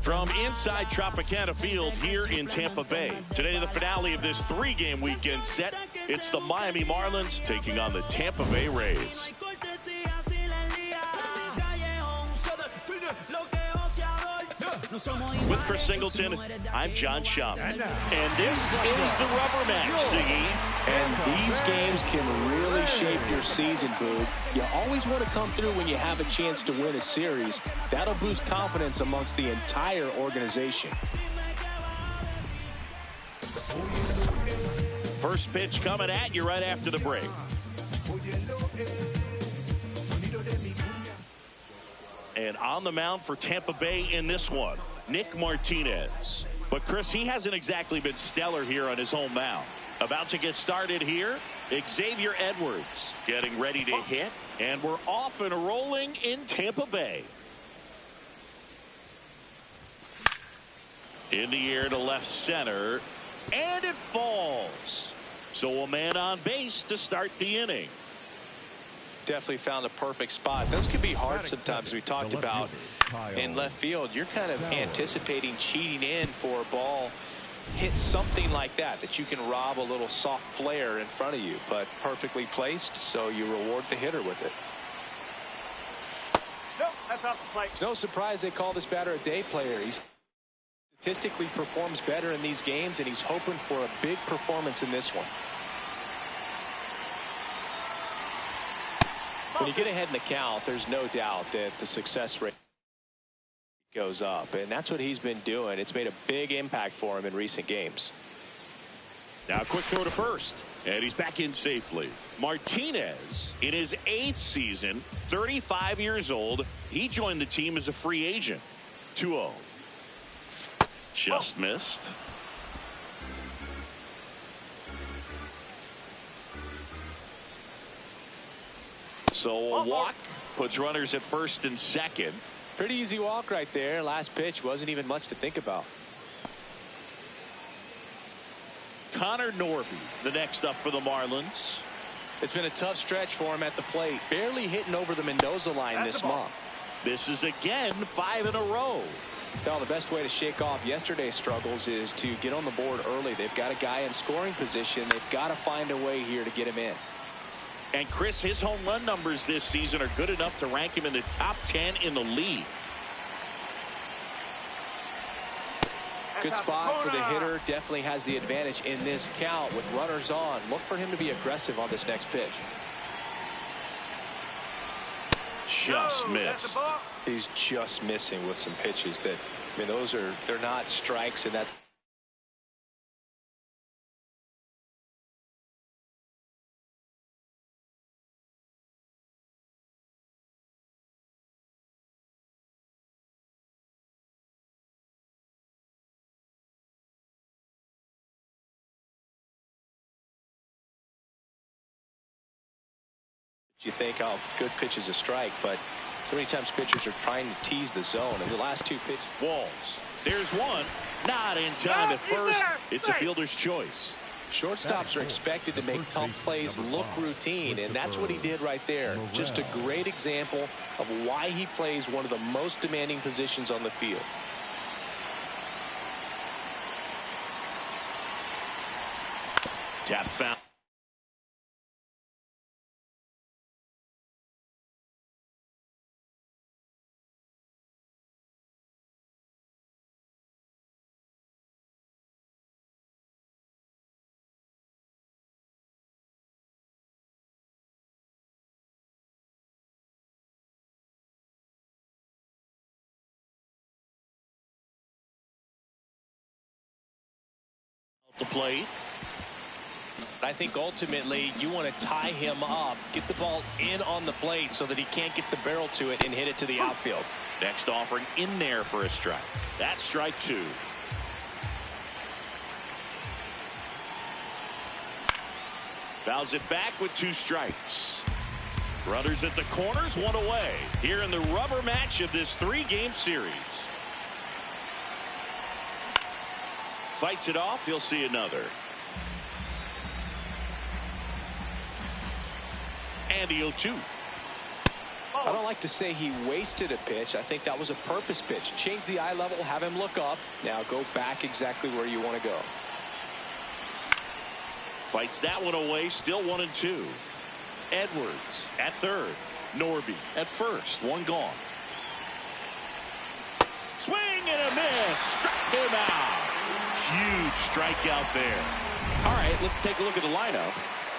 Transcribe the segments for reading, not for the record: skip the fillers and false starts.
From inside Tropicana Field here in Tampa Bay. Today, the finale of this three-game weekend set. It's the Miami Marlins taking on the Tampa Bay Rays. With Chris Singleton, I'm John Schaub. And this is the rubber match, Siggy. And these games can really shape your season, Boog. You always want to come through when you have a chance to win a series. That'll boost confidence amongst the entire organization. First pitch coming at you right after the break. And on the mound for Tampa Bay in this one, Nick Martinez. But Chris, he hasn't exactly been stellar here on his home mound. About to get started here, Xavier Edwards getting ready to hit. And we're off and rolling in Tampa Bay. In the air to left center. And it falls. So a man on base to start the inning. Definitely found a perfect spot. Those can be hard sometimes, as we talked about in left field. You're kind of anticipating cheating in for a ball. Hit something like that you can rob a little soft flare in front of you, but perfectly placed, so you reward the hitter with it. Nope, that's off the plate. It's no surprise they call this batter a day player. He statistically performs better in these games, and he's hoping for a big performance in this one. When you get ahead in the count, there's no doubt that the success rate goes up, and that's what he's been doing. It's made a big impact for him in recent games. Now a quick throw to first, and he's back in safely. Martinez in his 8th season, 35 years old. He joined the team as a free agent. 2-0. Just missed. So a walk puts runners at first and second. Pretty easy walk right there. Last pitch wasn't even much to think about. Connor Norby, the next up for the Marlins. It's been a tough stretch for him at the plate. Barely hitting over the Mendoza line this month. This is again 5 in a row. Well, the best way to shake off yesterday's struggles is to get on the board early. They've got a guy in scoring position. They've got to find a way here to get him in. And Chris, his home run numbers this season are good enough to rank him in the top 10 in the league. Good spot for the hitter. Definitely has the advantage in this count with runners on. Look for him to be aggressive on this next pitch. Just missed. He's just missing with some pitches that, I mean, they're not strikes, and that's you think, oh, good pitch is a strike, but so many times pitchers are trying to tease the zone. And the last two pitches. Walls. There's one. Not in time at first. It's a fielder's choice. Shortstops are expected to make tough plays look routine, and that's what he did right there. Just a great example of why he plays one of the most demanding positions on the field. Tap foul. The plate. I think ultimately you want to tie him up, get the ball in on the plate so that he can't get the barrel to it and hit it to the outfield. Next offering in there for a strike. That's strike 2. Fouls it back with 2 strikes. Runners at the corners, 1 away here in the rubber match of this 3-game series. Fights it off. You'll see another. And the 0-2. I don't like to say he wasted a pitch. I think that was a purpose pitch. Change the eye level, have him look up. Now go back exactly where you want to go. Fights that one away. Still 1-2. Edwards at third. Norby at first. One gone. Swing and a miss. Struck him out. Huge strikeout there. All right, let's take a look at the lineup.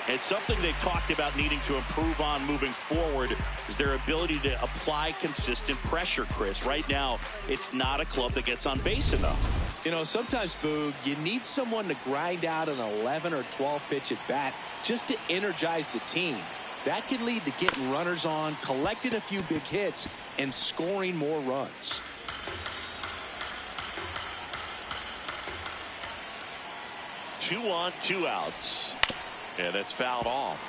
And something they've talked about needing to improve on moving forward is their ability to apply consistent pressure, Chris. Right now, it's not a club that gets on base enough. You know, sometimes, Boog, you need someone to grind out an 11 or 12 pitch at bat just to energize the team. That can lead to getting runners on, collecting a few big hits, and scoring more runs. Two on, two outs. And it's fouled off.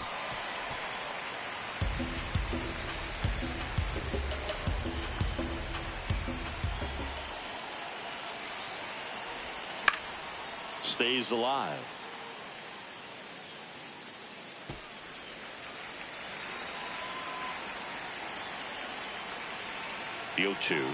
Stays alive. The 0-2.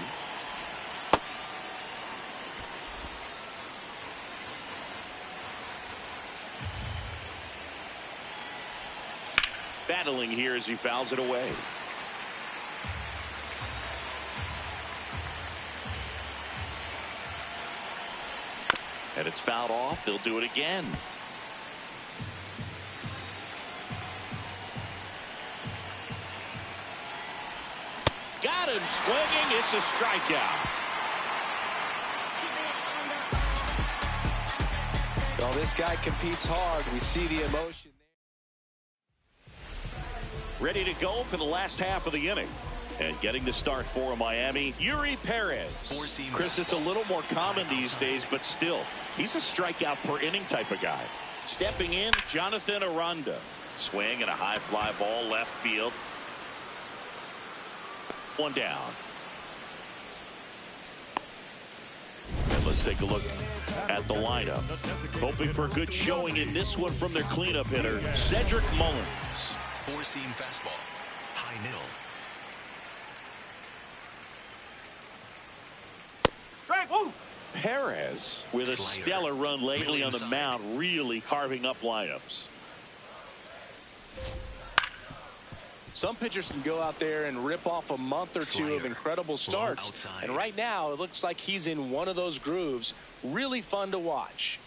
Battling here as he fouls it away. And it's fouled off. They'll do it again. Got him swinging. It's a strikeout. Well, this guy competes hard. We see the emotion. Ready to go for the last half of the inning. And getting to start for Miami, Yuri Perez. Chris, it's a little more common these days, but still, he's a strikeout per inning type of guy. Stepping in, Jonathan Aranda. Swing and a high fly ball left field. One down. And let's take a look at the lineup. Hoping for a good showing in this one from their cleanup hitter, Cedric Mullins. Four-seam fastball, high middle. Perez with a stellar run lately on the mound, really carving up lineups. Some pitchers can go out there and rip off a month or two of incredible starts. And right now, it looks like he's in one of those grooves. Really fun to watch.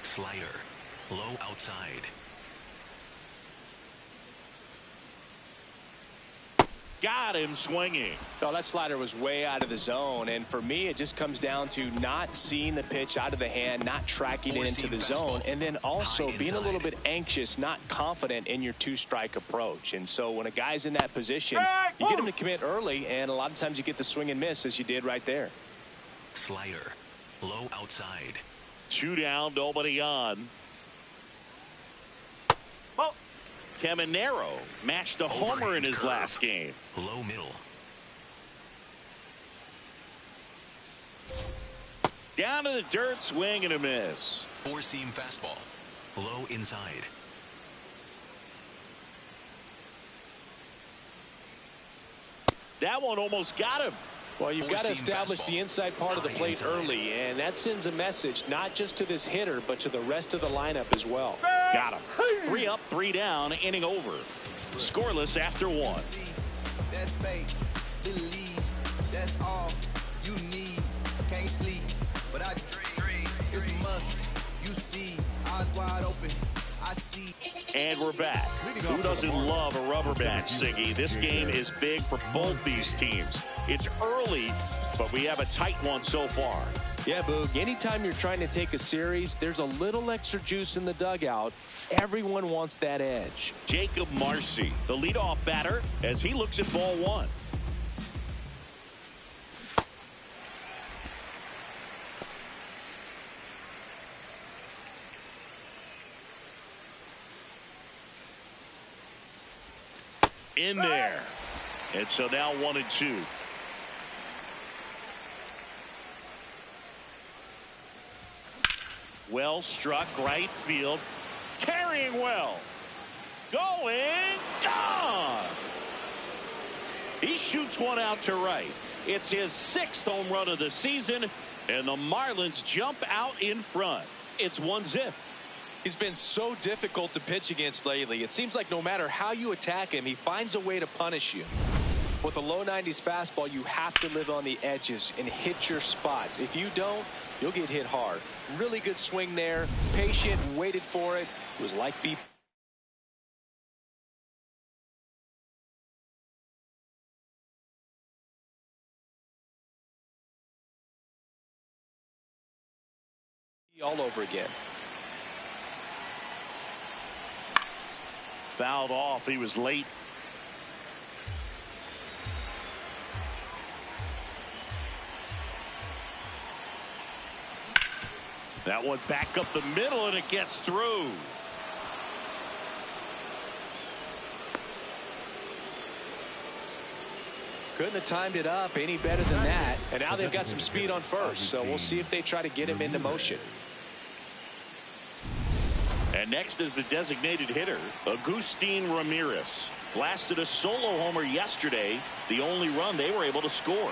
Slider, low outside. Got him swinging. Oh, that slider was way out of the zone. And for me, it just comes down to not seeing the pitch out of the hand, not tracking it into the zone, and then also being a little bit anxious, not confident in your two-strike approach. And so when a guy's in that position, you get him to commit early, and a lot of times you get the swing and miss, as you did right there. Slider, low outside. 2 down, nobody on. Caminero matched a homer in his last game. Low middle. Down to the dirt, swing and a miss. Four-seam fastball, low inside. That one almost got him. Well, you've got to establish the inside part of the plate early, and that sends a message not just to this hitter, but to the rest of the lineup as well. Got him. 3 up, 3 down, inning over. Scoreless after 1. That's faith, believe, that's all you need. Can't sleep, but I dream. It's a must. You see, eyes wide open. I see. And we're back. Who doesn't love a rubber match, Siggy? This game is big for both these teams. It's early, but we have a tight one so far. Yeah, Boog, anytime you're trying to take a series, there's a little extra juice in the dugout. Everyone wants that edge. Jacob Marcy, the leadoff batter, as he looks at ball 1. In there. And so now 1-2. Well struck right field. Carrying well. Going, gone. He shoots one out to right. It's his 6th home run of the season, and the Marlins jump out in front. It's 1-0. He's been so difficult to pitch against lately. It seems like no matter how you attack him, he finds a way to punish you. With a low 90s fastball, you have to live on the edges and hit your spots. If you don't, you'll get hit hard. Really good swing there. Patient, waited for it. It was like BP. All over again. Fouled off. He was late. That one back up the middle, and it gets through. Couldn't have timed it up any better than that. And now they've got some speed on first, so we'll see if they try to get him into motion. And next is the designated hitter, Agustin Ramirez. Blasted a solo homer yesterday, the only run they were able to score.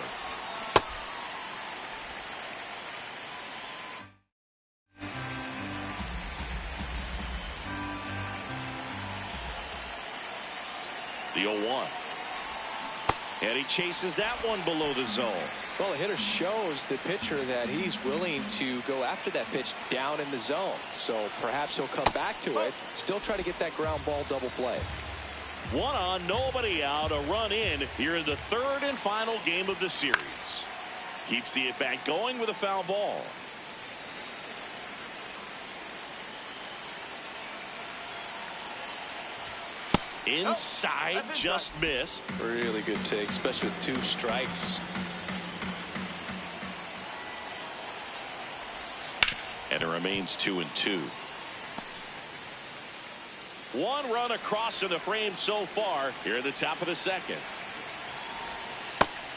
The 0-1. And he chases that one below the zone. Well, the hitter shows the pitcher that he's willing to go after that pitch down in the zone. So perhaps he'll come back to it. Still try to get that ground ball double play. 1 on, nobody out, a run in here in the 3rd and final game of the series. Keeps the at-bat going with a foul ball. Inside, just missed. Really good take, especially with 2 strikes. And it remains 2-2. 1 run across in the frame so far here at the top of the 2nd.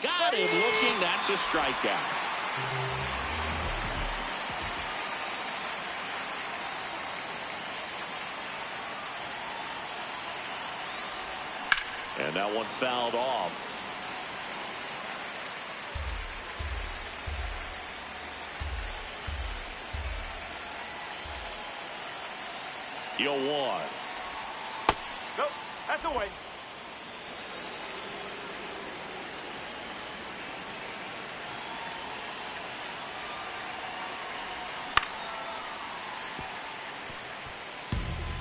Got him looking. That's a strikeout. And that one fouled off. The 0-1. Nope, that's away.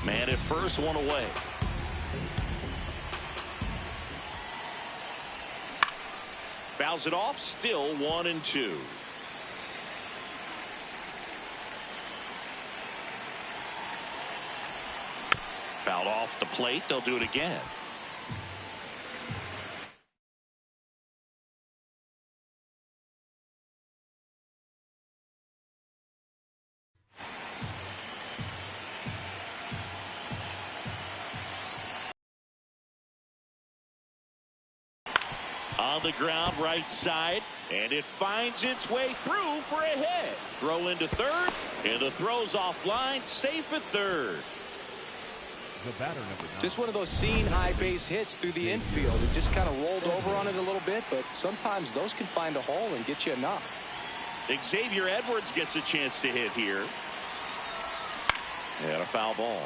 Man at first, 1 away. Fouls it off, still 1-2. Fouled off the plate. They'll do it again. On the ground, right side, and it finds its way through for a hit. Throw into 3rd, and the throw's offline, safe at 3rd. The batter, number 9. Just one of those seeing high base hits through the infield. It just kind of rolled over on it a little bit, but sometimes those can find a hole and get you enough. Xavier Edwards gets a chance to hit here. And a foul ball.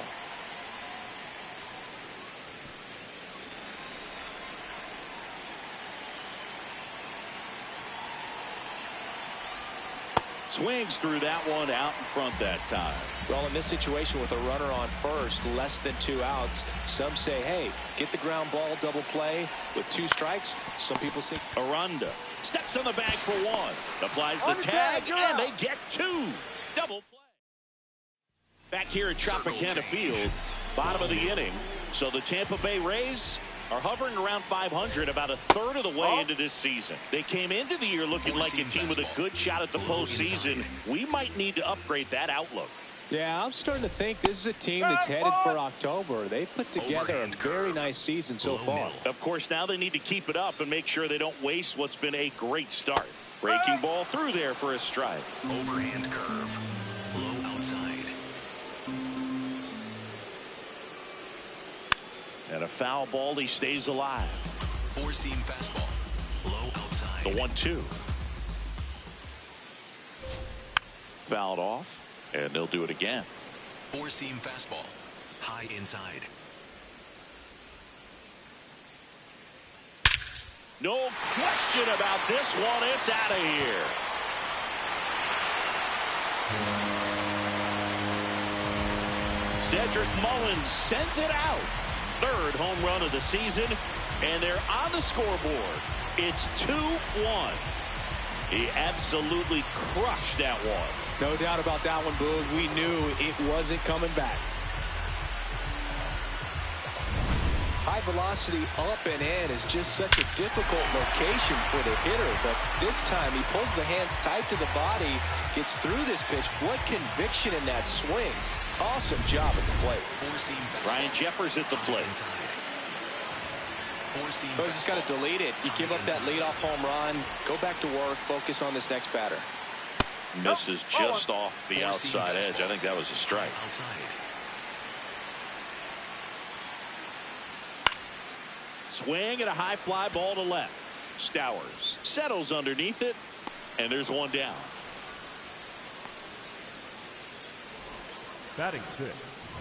Swings through that one out in front that time. Well, in this situation with a runner on first, less than 2 outs, some say, hey, get the ground ball double play with 2 strikes. Some people think Aranda steps on the bag for 1. Applies the tag, and they get 2. Double play. Back here at Tropicana Field, bottom of the inning. So the Tampa Bay Rays are hovering around 500, about a 1/3 of the way into this season. They came into the year looking like a team with a good shot at the postseason. We might need to upgrade that outlook. Yeah, I'm starting to think this is a team that's headed for October. They put together a very nice season so far. Of course, now they need to keep it up and make sure they don't waste what's been a great start. Breaking ball through there for a strike. Overhand curve. Low outside. And a foul ball. He stays alive. Four-seam fastball. Low outside. The 1-2. Fouled off. And they'll do it again. Four-seam fastball. High inside. No question about this one. It's out of here. Cedric Mullins sends it out. Third home run of the season, and they're on the scoreboard. It's 2-1. He absolutely crushed that one. No doubt about that one, Boog. We knew it wasn't coming back. High velocity up and in is just such a difficult location for the hitter, but this time he pulls the hands tight to the body, gets through this pitch. What conviction in that swing. Awesome job at the plate. Ryan Jeffers at the plate. So you just got to delete it. You give up that leadoff home run, go back to work, focus on this next batter. Misses just off the outside edge. I think that was a strike. Swing and a high fly ball to left. Stowers settles underneath it, and there's one down. Batting six,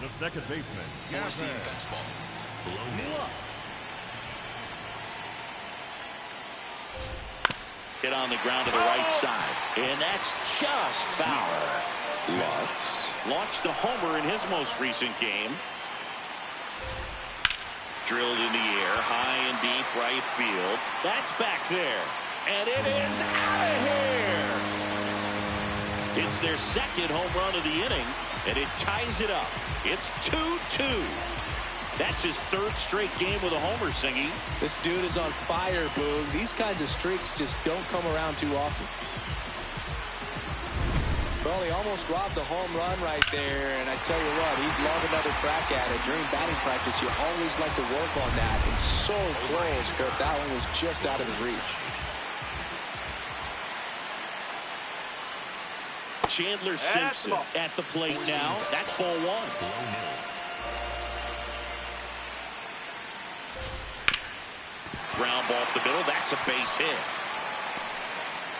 the second baseman. Four-seam fastball. Low middle. Hit on the ground to the right side, and that's just foul. Lutz launched a homer in his most recent game. Drilled in the air, high and deep right field. That's back there, and it is out of here. It's their second home run of the inning, and it ties it up. It's 2-2. That's his third straight game with a homer, Singy. This dude is on fire, Boog. These kinds of streaks just don't come around too often. Well, he almost robbed the home run right there, and I tell you what, he'd love another crack at it. During batting practice, you always like to work on that, and so close, but that one was just out of his reach. Chandler Simpson at the plate now. That's ball one. Ground ball up the middle. That's a base hit.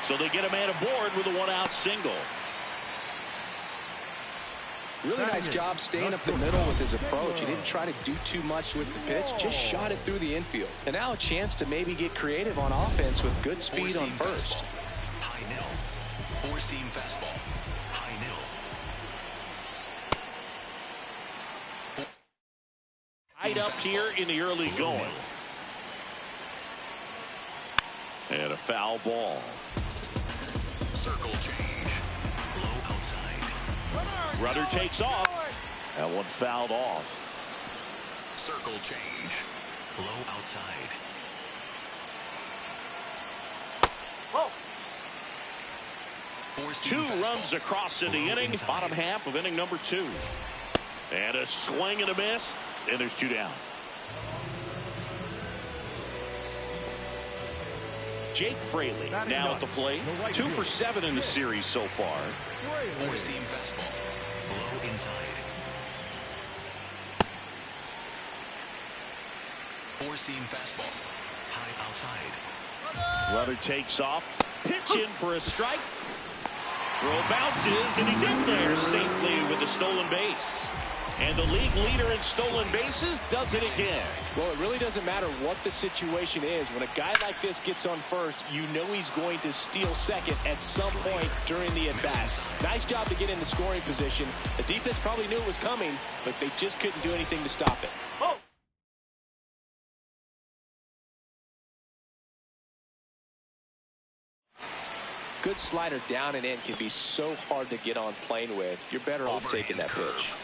So they get a man aboard with a one-out single. Really nice job staying up the middle with his approach. He didn't try to do too much with the pitch, just shot it through the infield. And now a chance to maybe get creative on offense with good speed on first. High nil. Four-seam fastball. High nil. Right up here in the early going. And a foul ball. Circle change. Low outside. Rudder takes off. That one fouled off. Circle change. Low outside. Two runs across in the inning. Bottom half of inning number 2. And a swing and a miss. And there's 2 down. Jake Fraley now at the plate. 2 for 7 in the series so far. Four-seam fastball. Low inside. Four-seam fastball. High outside. Rudder takes off. Pitch in for a strike. Throw bounces, and he's in there safely with the stolen base. And the league leader in stolen bases does it again. Well, it really doesn't matter what the situation is. When a guy like this gets on first, you know he's going to steal second at some point during the at-bat. Nice job to get into scoring position. The defense probably knew it was coming, but they just couldn't do anything to stop it. Good slider down and in can be so hard to get on plane with. You're better off taking that pitch.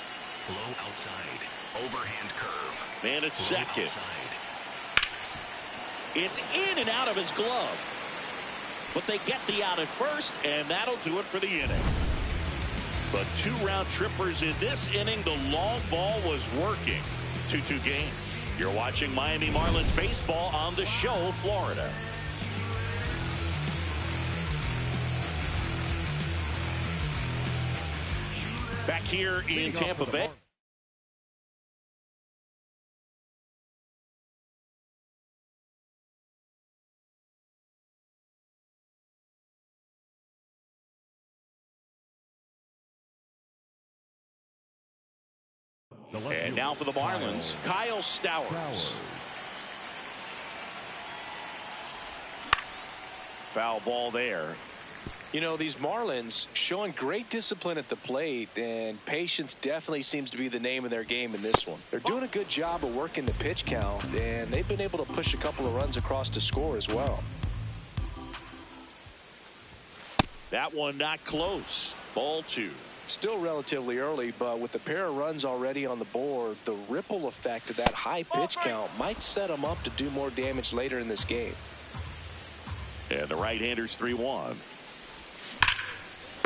Low outside. Overhand curve. Man at second. It's in and out of his glove. But they get the out at first, and that'll do it for the inning. But 2 round trippers in this inning. The long ball was working. 2-2 game. You're watching Miami Marlins baseball on the Show, Florida. Back here in Tampa Bay. And now for the Marlins, Kyle Stowers. Foul ball there. You know, these Marlins showing great discipline at the plate, and patience definitely seems to be the name of their game in this one. They're doing a good job of working the pitch count, and they've been able to push a couple of runs across to score as well. That one not close. Ball 2. Still relatively early, but with the pair of runs already on the board, the ripple effect of that high pitch count might set them up to do more damage later in this game. And the right-hander's 3-1.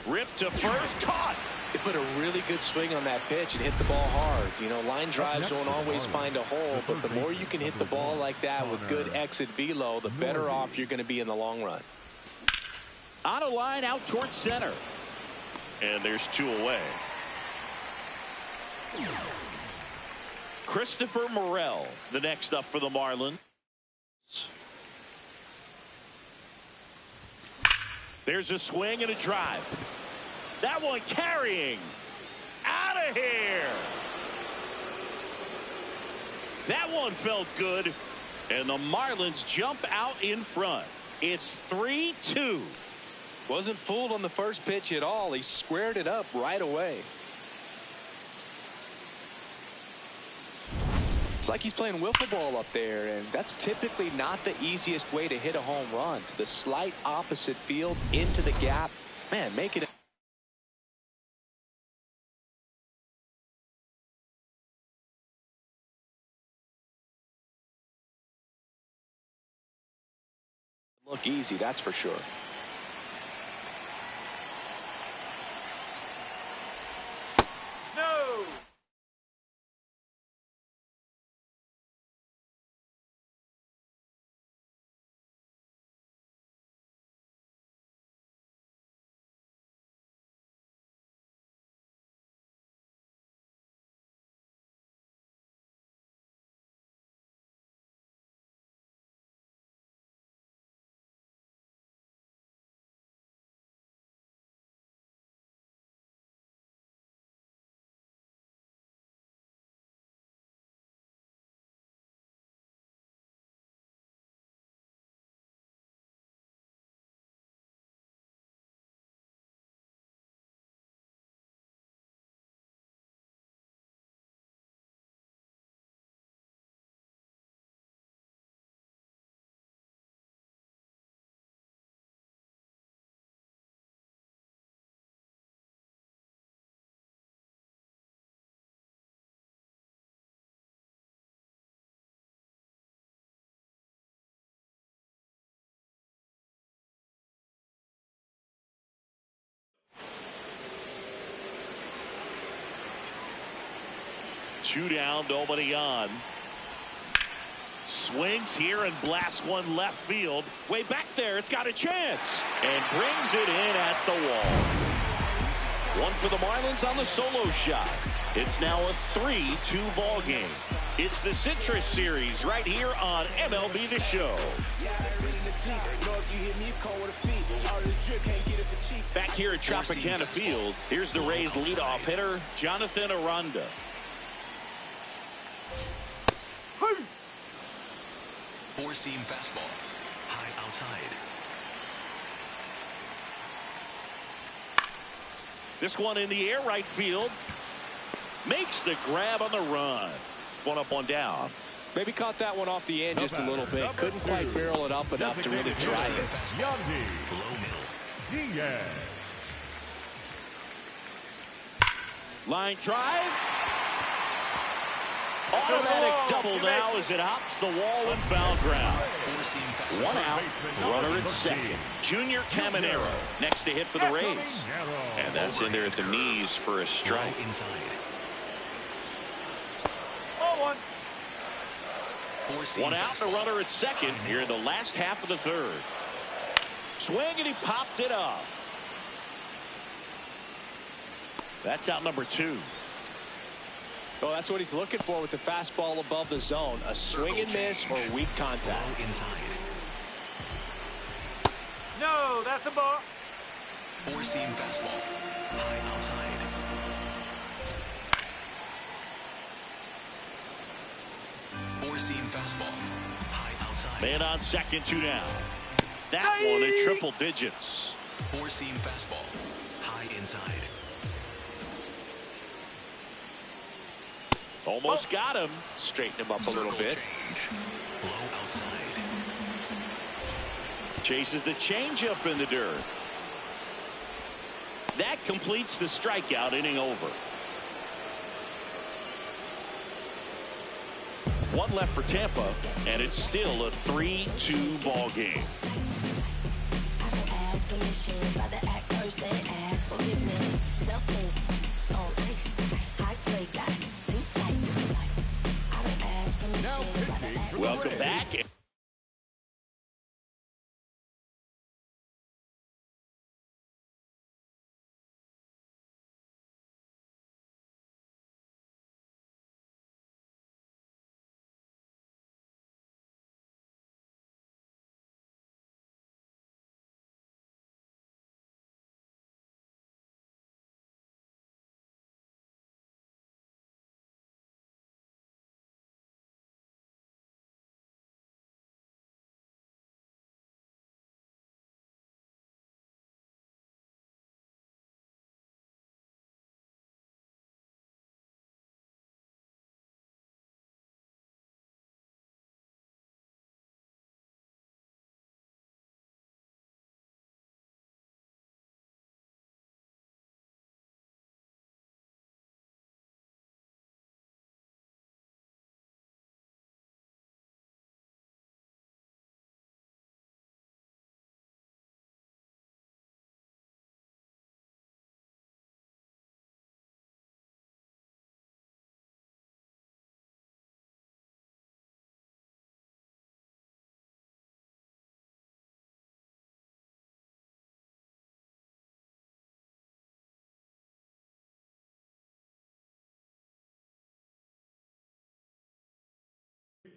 Ripped to first, caught. They put a really good swing on that pitch and hit the ball hard. You know, line drives don't always find a hole, but the more you can hit the ball like that with good exit velo, the better off you're going to be in the long run. On a line out towards center. And there's 2 away. Christopher Morel, the next up for the Marlins. There's a swing and a drive. That one carrying. Out of here. That one felt good. And the Marlins jump out in front. It's 3-2. Wasn't fooled on the first pitch at all. He squared it up right away. It's like he's playing wiffle ball up there, and that's typically not the easiest way to hit a home run. To the slight opposite field, into the gap. Man, make it. Look easy, that's for sure. No! Two down, nobody on. Swings here and blasts one left field. Way back there, it's got a chance. And brings it in at the wall. One for the Marlins on the solo shot. It's now a 3-2 ball game. It's the Citrus Series right here on MLB The Show. Back here at Tropicana Field, here's the Rays leadoff hitter, Jonathan Aranda. Four-seam fastball. High outside. This one in the air, right field. Makes the grab on the run. One up, one down. Maybe caught that one off the end just a little bit. Couldn't quite barrel it up enough to really drive it. Low middle. Line drive. Automatic double now as it hops the wall and foul ground. One out, runner at second. Junior Caminero next to hit for the Rays. And that's in there at the knees for a strike. One out, a runner at second here in the last half of the third. Swing and he popped it up. That's out number 2. Well, that's what he's looking for with the fastball above the zone. A swing and miss or weak contact. No, that's a ball. Four-seam fastball. High outside. Four-seam fastball. High outside. Man on second, 2 down. That one in triple digits. Four-seam fastball. High inside. Almost got him. Straighten him up a little bit. Change. Low outside. Chases the changeup in the dirt. That completes the strikeout, inning over. One left for Tampa, and it's still a 3-2 ball game. Welcome back.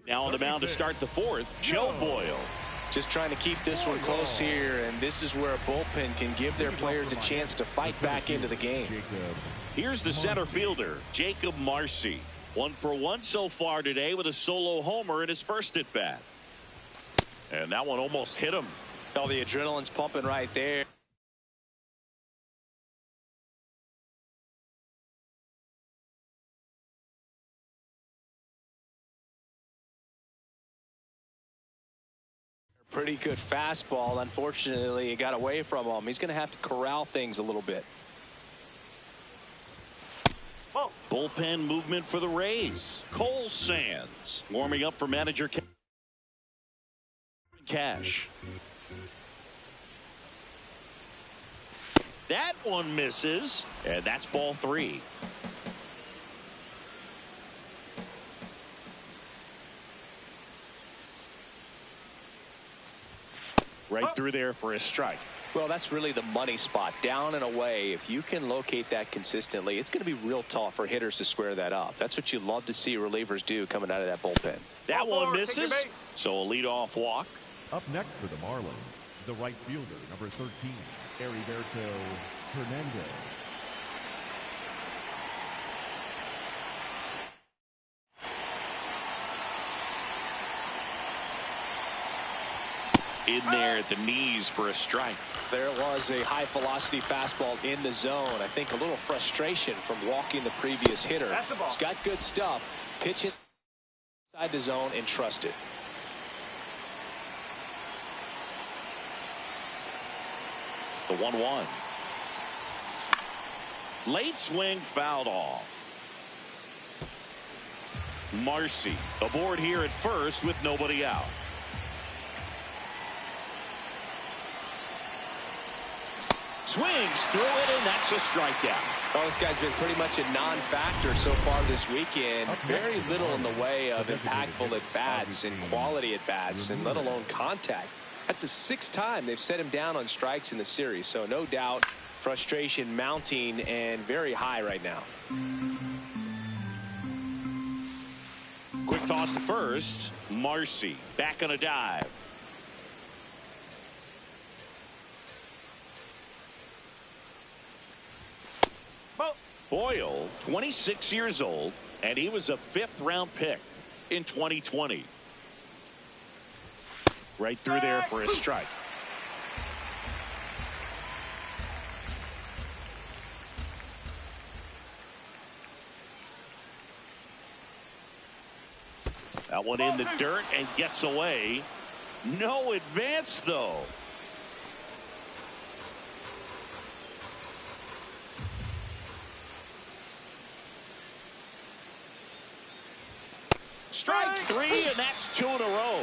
Now on the mound to start the fourth, Joe Boyle. Just trying to keep this one close here, and this is where a bullpen can give their players a chance to fight back into the game. Here's the center fielder, Jacob Marcy. 1 for 1 so far today with a solo homer in his first at bat. And that one almost hit him. Oh, the adrenaline's pumping right there. Pretty good fastball. Unfortunately, it got away from him. He's going to have to corral things a little bit. Bullpen movement for the Rays. Cole Sands warming up for manager Cash. That one misses, and that's ball 3. Right through there for a strike. Well, that's really the money spot. Down and away. If you can locate that consistently, it's going to be real tough for hitters to square that up. That's what you love to see relievers do coming out of that bullpen. That one misses. So a leadoff walk. Up next for the Marlins, the right fielder, number 13, Heriberto Hernandez. In there at the knees for a strike. There was a high velocity fastball in the zone. I think a little frustration from walking the previous hitter. He's got good stuff. Pitch it inside the zone and trust it. The 1-1. Late swing fouled off. Marcy aboard here at first with nobody out. Swings through it, and that's a strikeout. Well, this guy's been pretty much a non-factor so far this weekend. Very little in the way of impactful at-bats and quality at-bats, and let alone contact. That's the 6th time they've set him down on strikes in the series, so no doubt frustration mounting and very high right now. Quick toss to first. Marcy back on a dive. Boyle, 26 years old, and he was a 5th-round pick. in 2020. Right through there for a strike. That one in the dirt and gets away. No advance, though. Strike three, and that's 2 in a row.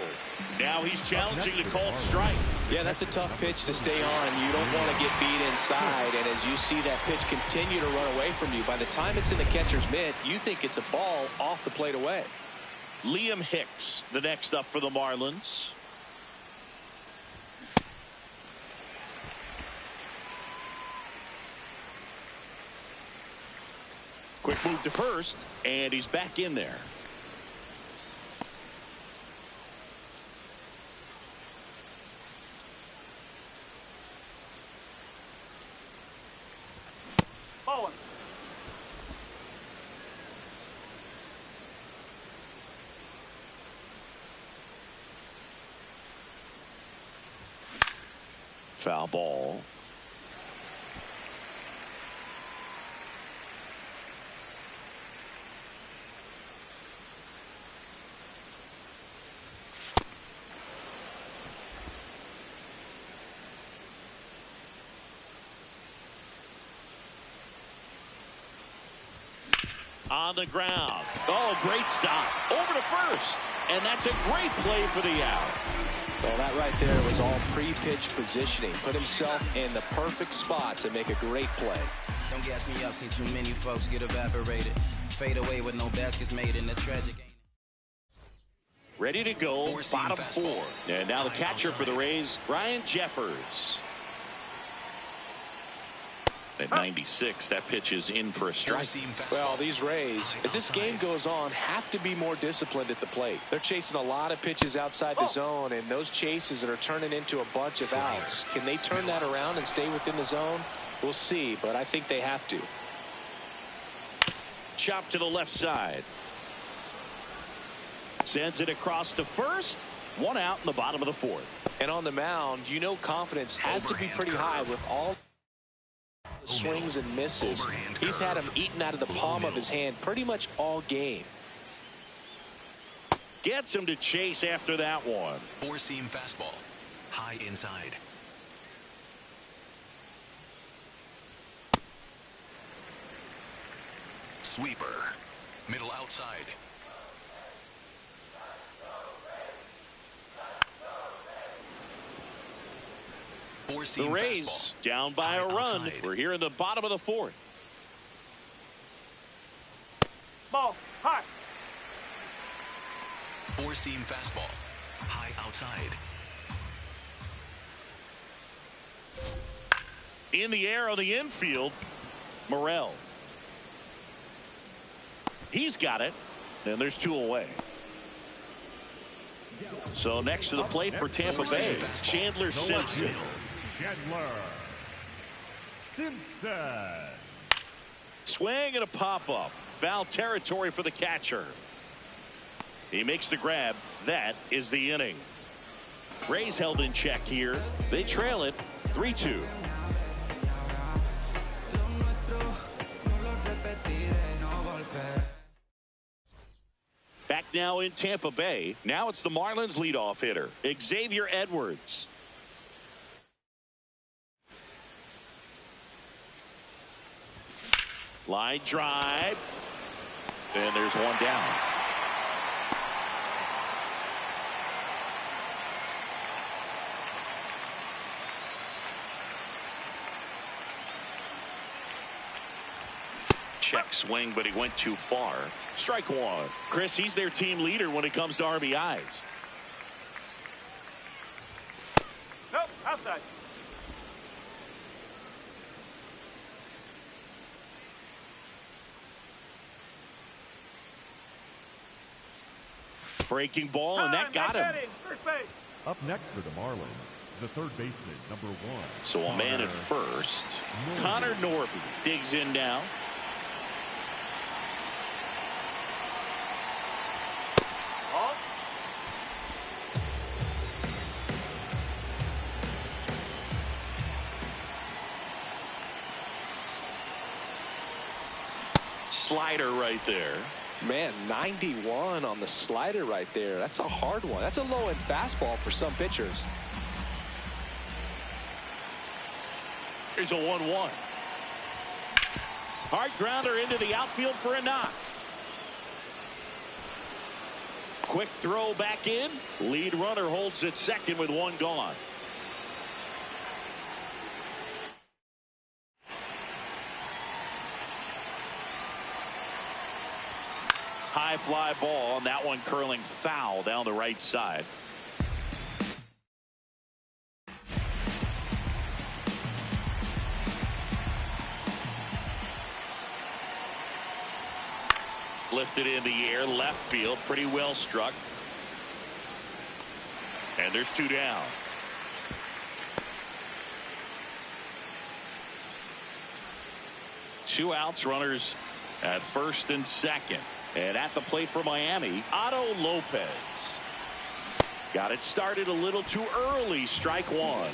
Now he's challenging the called strike. Yeah, that's a tough pitch to stay on. You don't want to get beat inside, and as you see that pitch continue to run away from you, by the time it's in the catcher's mitt, you think it's a ball off the plate away. Liam Hicks, the next up for the Marlins. Quick move to first, and he's back in there. Bowling. Foul ball. On the ground. Oh, great stop. Over to first. And that's a great play for the out. Well, that right there was all pre-pitch positioning. Put himself in the perfect spot to make a great play. Don't gas me up, see too many folks get evaporated. Fade away with no baskets made, and that's tragic. Ready to go, bottom 4. And now the catcher for the Rays, Ryan Jeffers. At 96, that pitch is in for a strike. Well, these Rays, as this game goes on, have to be more disciplined at the plate. They're chasing a lot of pitches outside the zone, and those chases that are turning into a bunch of outs. Can they turn that around and stay within the zone? We'll see, but I think they have to. Chop to the left side. Sends it across to first. 1 out in the bottom of the 4th. And on the mound, you know confidence has to be pretty high with all swings and misses. He's had him eaten out of the palm of his hand pretty much all game. Gets him to chase after that one. 4-seam fastball. High inside. Sweeper. Middle outside. The Rays down by a run. We're here in the bottom of the 4th. Ball. High. 4-seam fastball. High outside. In the air on the infield, Morel. He's got it, and there's 2 away. So next to the plate for Tampa Bay, Chandler Simpson. Chandler Simpson. Swing and a pop-up. Foul territory for the catcher. He makes the grab. That is the inning. Rays held in check here. They trail it 3-2. Back now in Tampa Bay. Now it's the Marlins leadoff hitter, Xavier Edwards. Line drive. And there's 1 down. Check swing, but he went too far. Strike 1. Chris, he's their team leader when it comes to RBIs. Nope. Outside. Breaking ball, and that got him. First base. Up next for the Marlins, the third baseman, number 1. So a man at first. Connor Norby digs in now. slider right there. Man, 91 on the slider right there. That's a hard one. That's a low-end fastball for some pitchers. Here's a 1-1. Hard grounder into the outfield for a knock. Quick throw back in. Lead runner holds at second with one gone. High fly ball, and that one curling foul down the right side. Lifted in the air, left field, pretty well struck. And there's two down. Two outs, runners at first and second. And at the plate for Miami, Otto Lopez. Got it started a little too early, strike one.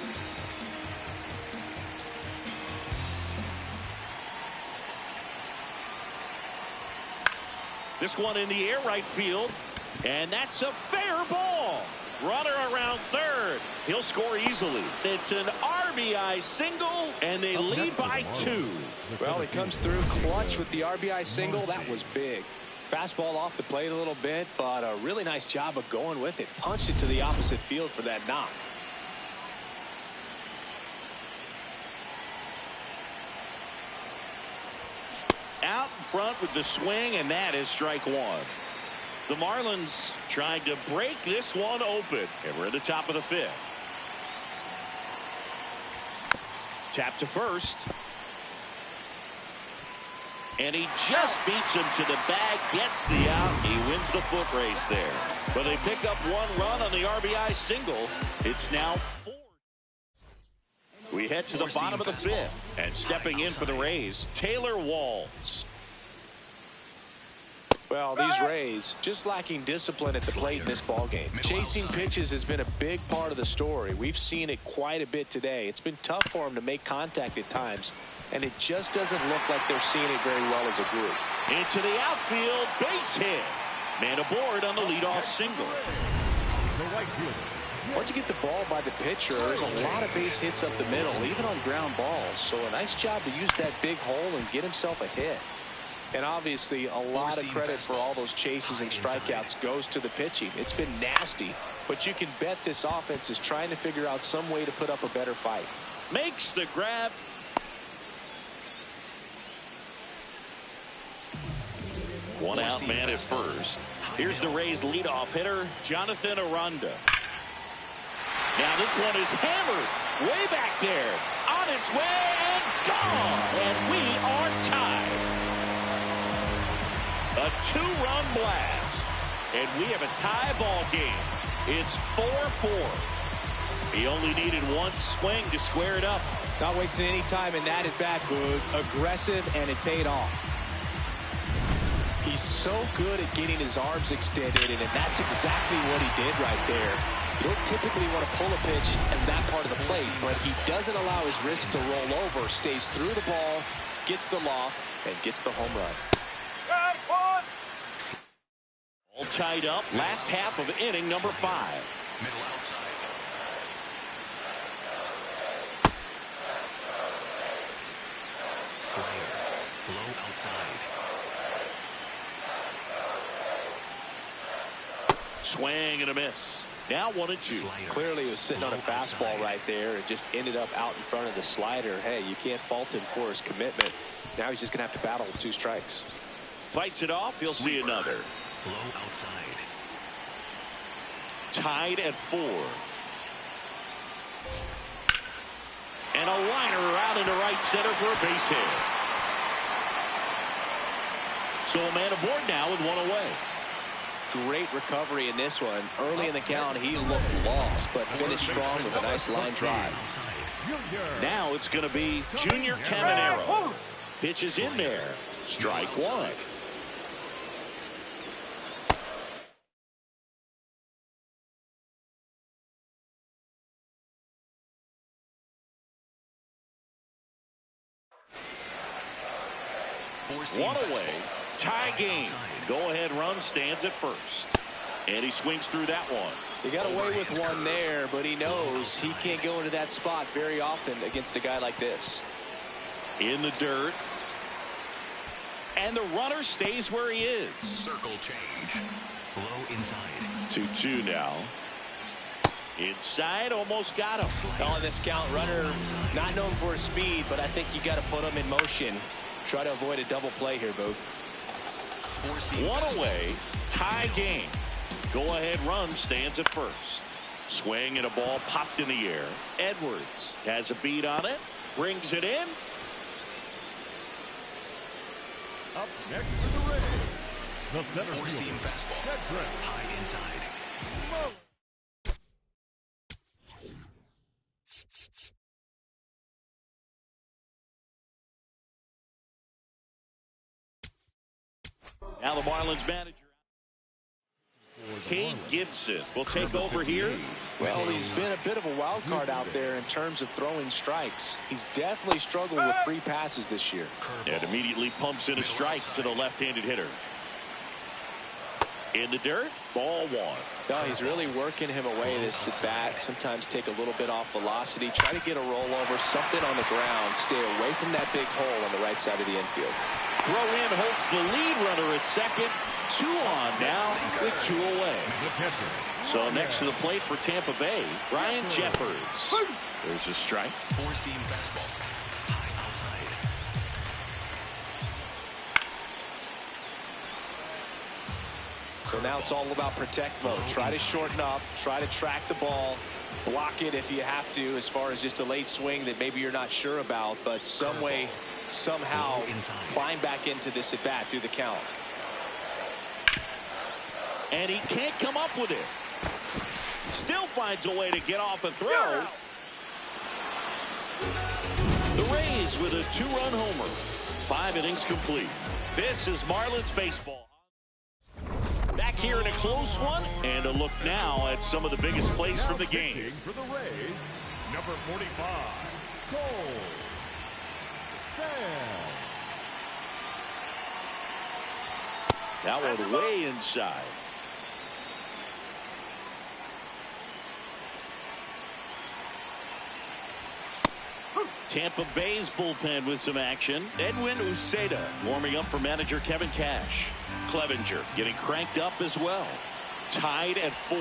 This one in the air, right field, and that's a fair ball. Runner around third. He'll score easily. It's an RBI single, and they lead by 2. Well, he comes through clutch with the RBI single. That was big. Fastball off the plate a little bit, but a really nice job of going with it. Punched it to the opposite field for that knock. Out in front with the swing, and that is strike one. The Marlins trying to break this one open, and we're at the top of the 5th. Tap to first. And he just beats him to the bag, gets the out. He wins the foot race there. But they pick up one run on the RBI single. It's now 4. We head to the bottom of the 5th. And stepping in for the Rays, Taylor Walls. Well, these Rays just lacking discipline at the plate in this ballgame. Chasing pitches has been a big part of the story. We've seen it quite a bit today. It's been tough for them to make contact at times, and it just doesn't look like they're seeing it very well as a group. Into the outfield, base hit. Man aboard on the leadoff single. Once you get the ball by the pitcher, there's a lot of base hits up the middle, even on ground balls. So a nice job to use that big hole and get himself a hit. And obviously, a lot of credit for all those chases and strikeouts goes to the pitching. It's been nasty, but you can bet this offense is trying to figure out some way to put up a better fight. Makes the grab. One out man at first. Here's the Rays leadoff hitter, Jonathan Aranda. Now this one is hammered way back there. On its way and gone. And we are tied. A 2-run blast. And we have a tie ball game. It's 4-4. He only needed one swing to square it up. Not wasting any time in that at bat, Boog. Aggressive, and it paid off. He's so good at getting his arms extended, and that's exactly what he did right there. You don't typically want to pull a pitch in that part of the plate, but he doesn't allow his wrist to roll over, stays through the ball, gets the loft, and gets the home run. All tied up, last half of inning number 5. Middle outside. Slider. Low outside. Swing and a miss. Now 1-2. Clearly he was sitting on a fastball right there and just ended up out in front of the slider. Hey, you can't fault him for his commitment. Now he's just going to have to battle with 2 strikes. Fights it off. He'll see another. Low outside. Tied at 4. And a liner out into right center for a base hit. So a man aboard now with one away. Great recovery in this one. Early in the count, he looked lost, but finished strong with a nice line drive. Now it's going to be Junior Caminero. Pitches in there. Strike one. One away. Tie game. Go-ahead run stands at first. And he swings through that one. He got away with one there, but he knows he can't go into that spot very often against a guy like this. In the dirt. And the runner stays where he is. Circle change. Low inside. 2-2 now. Inside, almost got him. On this count, runner not known for his speed, but I think you got to put him in motion. Try to avoid a double play here, Boog. One away. Tie game. Go-ahead run stands at first. Swing and a ball popped in the air. Edwards has a beat on it. Brings it in. Up next to the Rays, the center Four-seam fielder, fastball. High inside. Now the Marlins manager, Cade Gibson, will take over here. Well, he's been a bit of a wild card out there in terms of throwing strikes. He's definitely struggled with free passes this year. And immediately pumps in a strike to the left-handed hitter. In the dirt, ball one. No, he's really working him away this at bat. Sometimes take a little bit off velocity. Try to get a rollover, something on the ground. Stay away from that big hole on the right side of the infield. Throw in holds the lead runner at second. 2 on now with 2 away. So next to the plate for Tampa Bay, Ryan Jeffers. There's a strike. Four-seam fastball. High outside. So now it's all about protect mode. Try to shorten up, try to track the ball, block it if you have to, as far as just a late swing that maybe you're not sure about, but some way, somehow climb back into this at bat through the count. And he can't come up with it. Still finds a way to get off a throw. The Rays with a 2-run homer. 5 innings complete. This is Marlins baseball. Back here in a close one, and a look now at some of the biggest plays from the game. For the Rays, number 45, Cole. That one way inside. Tampa Bay's bullpen with some action. Edwin Uceda warming up for manager Kevin Cash. Clevenger getting cranked up as well. Tied at 4.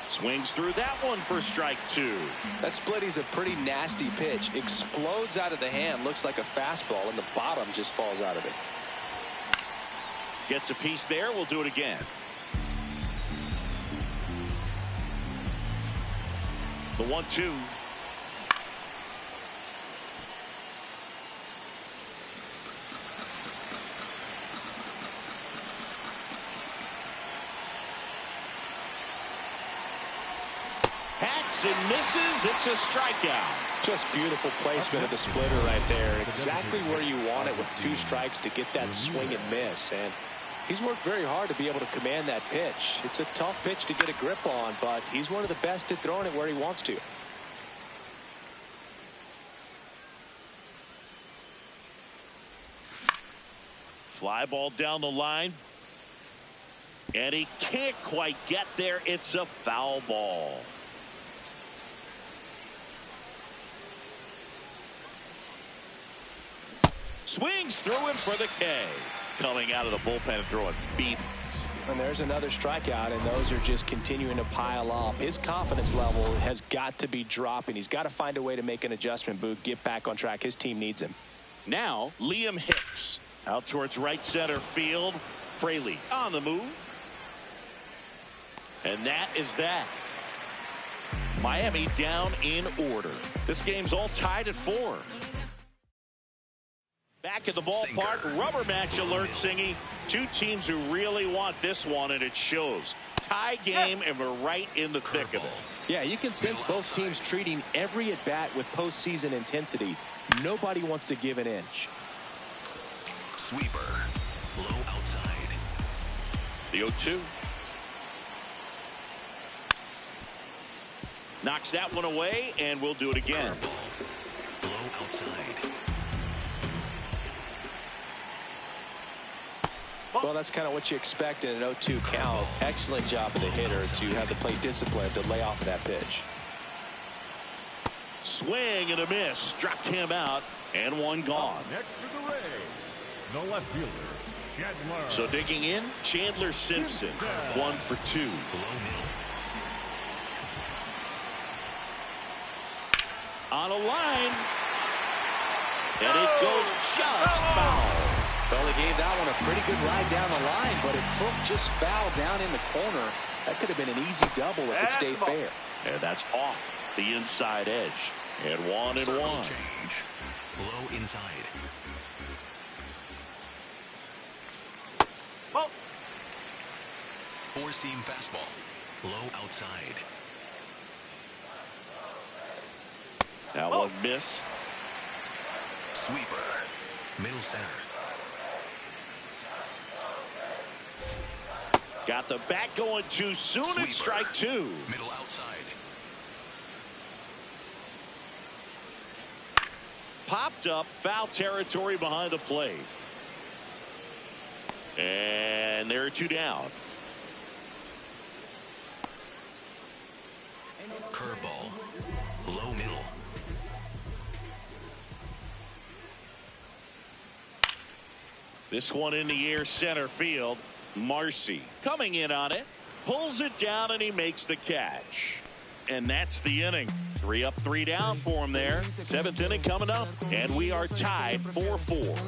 Swings through that one for strike 2. That splitty's a pretty nasty pitch. Explodes out of the hand. Looks like a fastball, and the bottom just falls out of it. Gets a piece there. We'll do it again. The 1-2. Hacks and misses. It's a strikeout. Just beautiful placement of the splitter right there. Exactly where you want it with 2 strikes to get that swing and miss. And he's worked very hard to be able to command that pitch. It's a tough pitch to get a grip on, but he's one of the best at throwing it where he wants to. Fly ball down the line. And he can't quite get there. It's a foul ball. Swings through him for the K. Coming out of the bullpen and throwing beatings. And there's another strikeout, and those are just continuing to pile up. His confidence level has got to be dropping. He's got to find a way to make an adjustment, Boog. Get back on track. His team needs him. Now, Liam Hicks out towards right center field. Fraley on the move. And that is that. Miami down in order. This game's all tied at 4. Back at the ballpark, rubber match alert, Singy. 2 teams who really want this one, and it shows. Tie game, and we're right in the thick of it. Yeah, you can sense both teams treating every at-bat with postseason intensity. Nobody wants to give an inch. Sweeper. Low outside. The 0-2. Knocks that one away, and we'll do it again. Low outside. Well, that's kind of what you expect in an 0-2 count. Excellent job of the hitter to have the plate discipline to lay off of that pitch. Swing and a miss. Struck him out, and one gone. Next for the Rays, the left fielder, Chandler. So digging in, Chandler Simpson, 1 for 2. On a line, and it goes just foul. Well, he gave that one a pretty good ride down the line, but it hooked just foul down in the corner. That could have been an easy double if it stayed fair. And that's off the inside edge. And 1-1. Change. Low inside. Ball. Four-seam fastball. Low outside. That one missed. Sweeper. Middle center. Got the bat going too soon. Sweeper. It's strike 2. Middle outside. Popped up, foul territory behind the plate. And there are 2 down. Curveball. Low middle. This one in the air, center field. Marcy coming in on it, pulls it down, and he makes the catch. And that's the inning. 3 up, 3 down for him there. 7th inning coming up, and we are tied 4-4.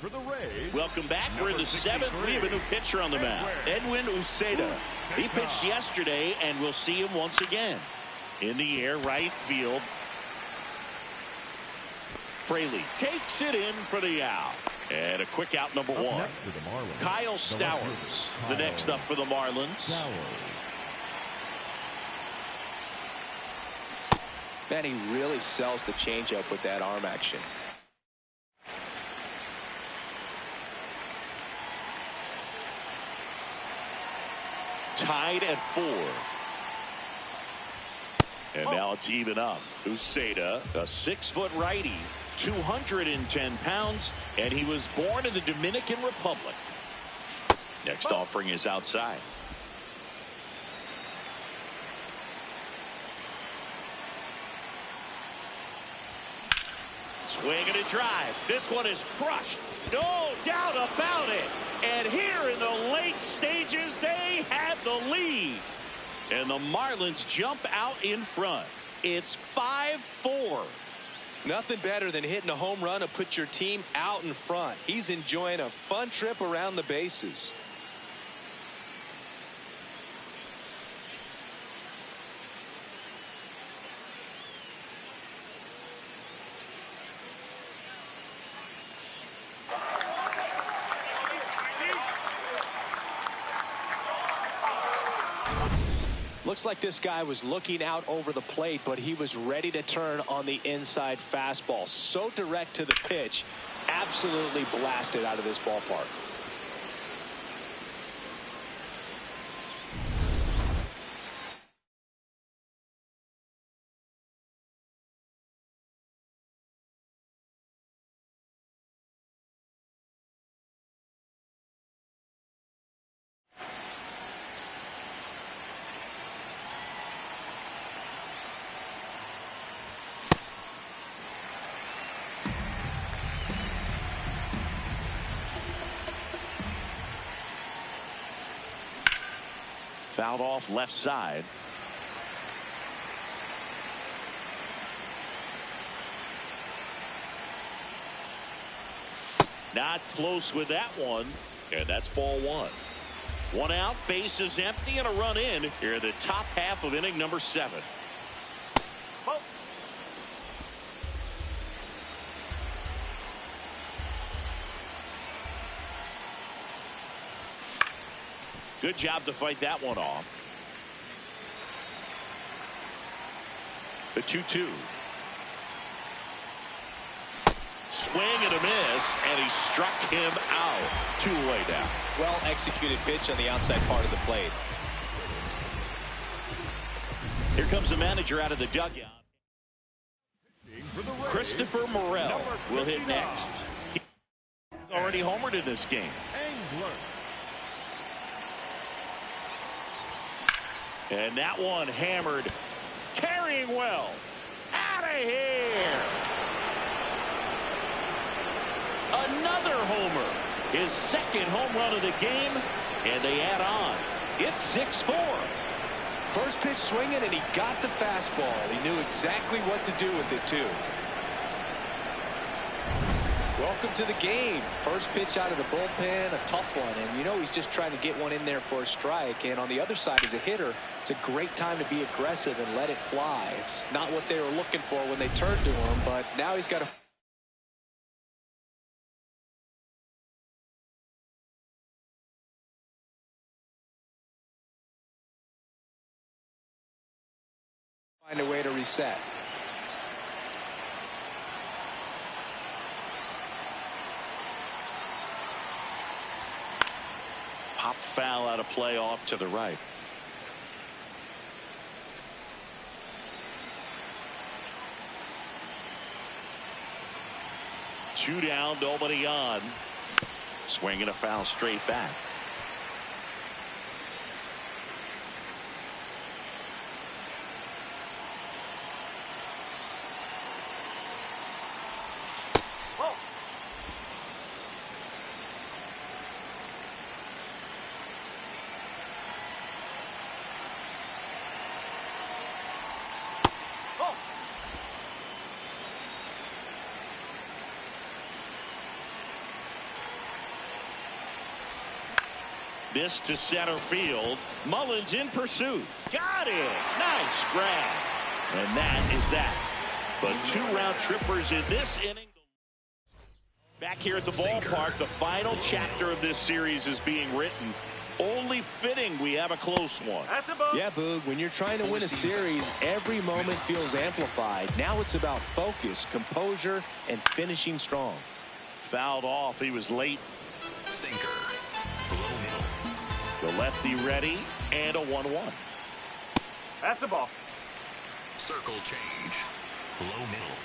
For the Rays, Welcome back. We're in the 7th. We have a new pitcher on the mound, Edwin Uceda. He pitched yesterday, and we'll see him once again. In the air, right field. Fraley takes it in for the out. And a quick out, number 1. for the Marlins, Kyle Stowers, the next up for the Marlins. Man, he really sells the changeup with that arm action. Tied at 4. And now it's even up. Uceda, a 6-foot righty, 210 pounds, and he was born in the Dominican Republic. Next offering is outside. Swing and a drive. This one is crushed. No doubt about it. And here in the late stages, they have the lead. And the Marlins jump out in front. It's 5-4. Nothing better than hitting a home run to put your team out in front. He's enjoying a fun trip around the bases. Looks like this guy was looking out over the plate, but he was ready to turn on the inside fastball. So direct to the pitch, absolutely blasted out of this ballpark. Fouled off left side. Not close with that one. And that's ball 1. 1 out, base is empty, and a run in here in the top half of inning number 7. Ball. Good job to fight that one off. The 2-2. Swing and a miss, and he struck him out. 2 away down. Well executed pitch on the outside part of the plate. Here comes the manager out of the dugout. Christopher Morel will hit next. Already homered in this game. Angler. And that one hammered. Carrying well. Out of here. Another homer. His second home run of the game. And they add on. It's 6-4. First pitch swinging, and he got the fastball. He knew exactly what to do with it, too. Welcome to the game. First pitch out of the bullpen, a tough one. And you know he's just trying to get one in there for a strike. And on the other side, as a hitter, it's a great time to be aggressive and let it fly. It's not what they were looking for when they turned to him, but now he's got to find a way to reset. Pop foul out of play off to the right. Two down, nobody on. Swinging a foul straight back. This to center field. Mullins in pursuit. Got it. Nice grab. And that is that. But 2 round trippers in this inning. Back here at the ballpark, the final chapter of this series is being written. Only fitting we have a close one. Yeah, Boog, when you're trying to win a series, every moment feels amplified. Now it's about focus, composure, and finishing strong. Fouled off. He was late. Sinker. Low middle. The lefty ready, and a 1-1. That's the ball. Circle change. Low middle.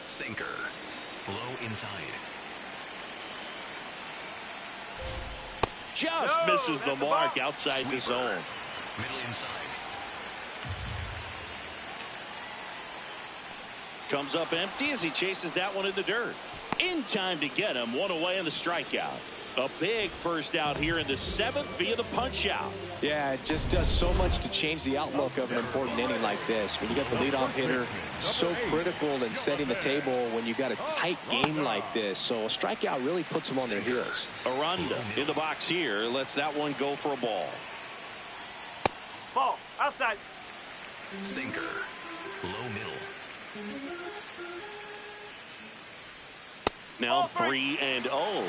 Sinker. Low inside. Just misses the mark outside the zone. Middle inside. Comes up empty as he chases that one in the dirt. In time to get him. One away in the strikeout. A big first out here in the 7th via the punch out. Yeah, it just does so much to change the outlook of an important inning like this. When you got the leadoff hitter, so critical in setting the table when you got a tight game like this. So a strikeout really puts them on their heels. Aranda in the box here. Lets that one go for a ball. Ball. Outside. Sinker. Low middle. Now 3-0.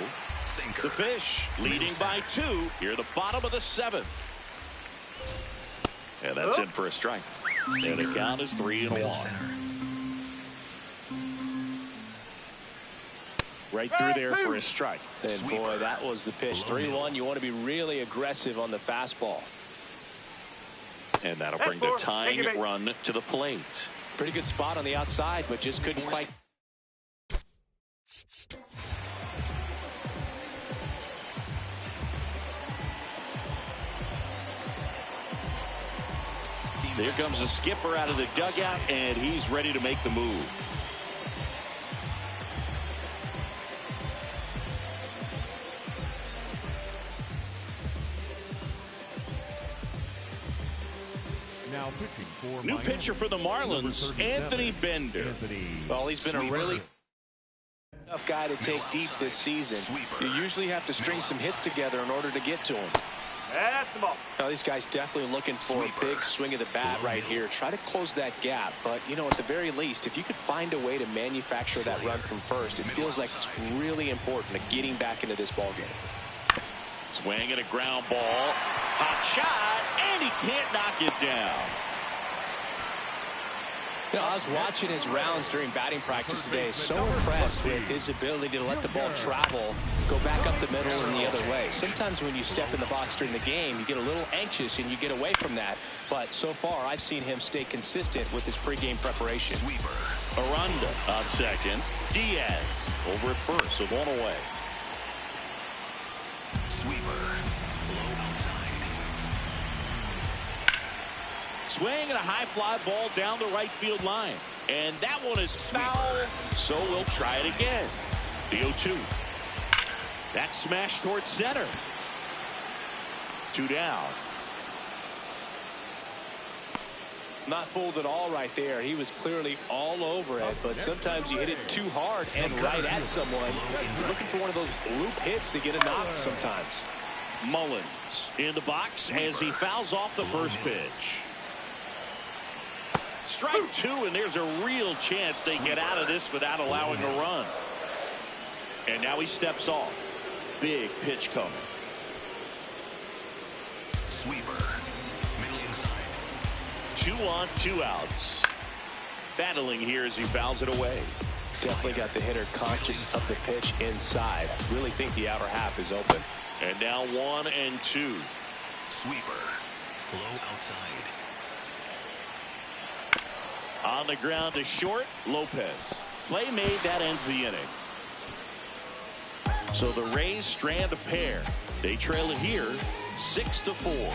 Sinker. The Fish leading by 2 here at the bottom of the 7th. And that's in for a strike. And the count is 3-1. Right through there for a strike. And boy, that was the pitch. 3-1. You want to be really aggressive on the fastball. And that'll bring the tying run to the plate. Pretty good spot on the outside, but just couldn't quite. Here comes the skipper out of the dugout, and he's ready to make the move. Now pitching for New Miami. pitcher for the Marlins, Anthony Bender. Well, he's been a really tough guy to take deep this season. You usually have to string some hits together in order to get to him. That's the ball. Now, these guys definitely looking for a big swing of the bat right here. Try to close that gap. But, you know, at the very least, if you could find a way to manufacture that run from first, it feels like it's really important to getting back into this ballgame. Swing and a ground ball. Hot shot, and he can't knock it down. I was watching his rounds during batting practice today. So impressed with his ability to let the ball travel, go back up the middle and the other way. Sometimes when you step in the box during the game, you get a little anxious and you get away from that. But so far, I've seen him stay consistent with his pregame preparation. Sweeper. Aranda on second. Diaz over at first with one away. Sweeper. Low outside. Swing and a high fly ball down the right field line. And that one is foul, so we'll try it again. The 0-2. That smash towards center. 2 down. Not fooled at all right there. He was clearly all over it, but sometimes you hit it too hard and right at someone. He's looking for one of those bloop hits to get a knock sometimes. Mullins in the box as he fouls off the first pitch. Strike 2, and there's a real chance they get out of this without allowing a run. And now he steps off. Big pitch coming. Sweeper. Middle inside. 2 on, 2 outs. Battling here as he fouls it away. Definitely got the hitter conscious of the pitch inside. Really think the outer half is open. And now 1 and 2. Sweeper. Low outside. On the ground to short, Lopez. Play made, that ends the inning. So the Rays strand a pair. They trail it here 6-4.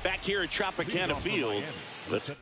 Back here at Tropicana Field. Let's take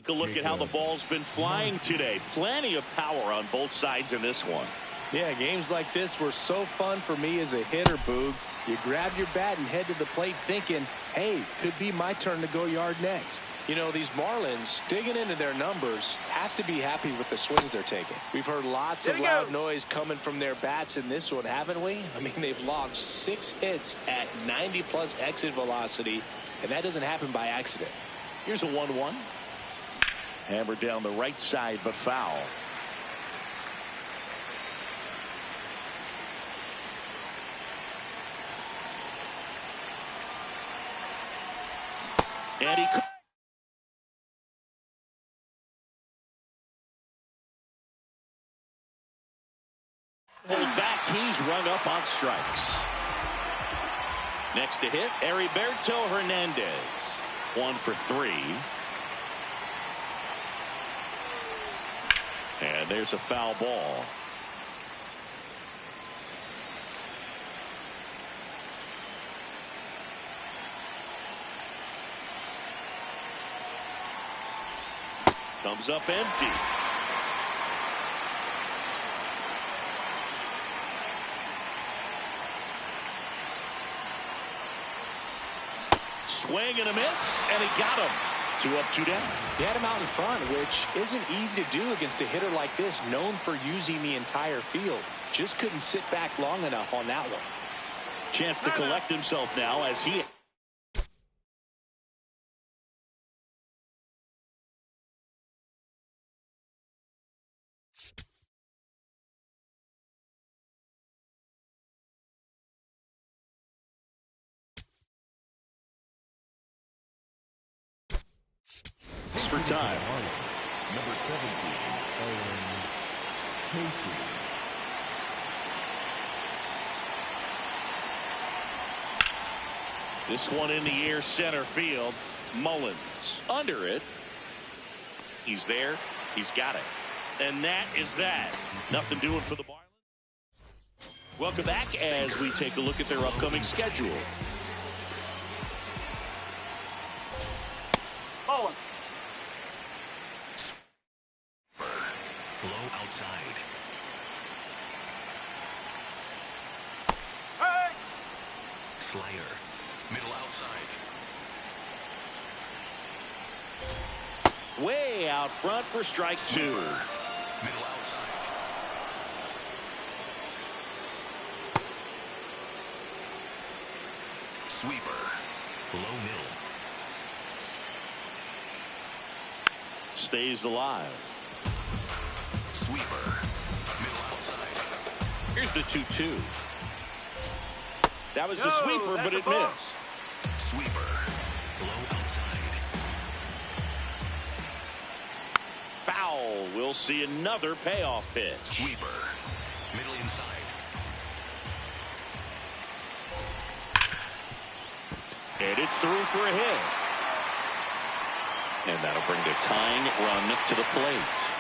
a look at how the ball's been flying today. Plenty of power on both sides in this one. Yeah, games like this were so fun for me as a hitter, Boog. You grab your bat and head to the plate thinking, hey, could be my turn to go yard next. You know, these Marlins, digging into their numbers, have to be happy with the swings they're taking. We've heard lots of loud noise coming from their bats in this one, haven't we? I mean, they've logged 6 hits at 90-plus exit velocity, and that doesn't happen by accident. Here's a 1-1. Hammered down the right side, but foul. And he hold back. He's rung up on strikes. Next to hit, Heriberto Hernandez. 1 for 3. And there's a foul ball. Comes up empty. Swing and a miss, and he got him. 2 up, 2 down. He had him out in front, which isn't easy to do against a hitter like this, known for using the entire field. Just couldn't sit back long enough on that one. Chance to collect himself now as he... for time. Number 17, Fanchise. This one in the air, center field. Mullins under it. He's there. He's got it. And that is that. Nothing doing for the Marlins. Welcome back as we take a look at their upcoming schedule. Mullins. Low outside. Slider. Middle outside. Way out front for strike two. Middle outside. Sweeper. Low middle. Stays alive. Sweeper. Middle outside. Here's the 2-2. That was the No, sweeper, that's but a it ball. missed. Sweeper. Low outside. Foul. We'll see another payoff pitch. Sweeper. Middle inside. And it's through for a hit. And that'll bring the tying run to the plate.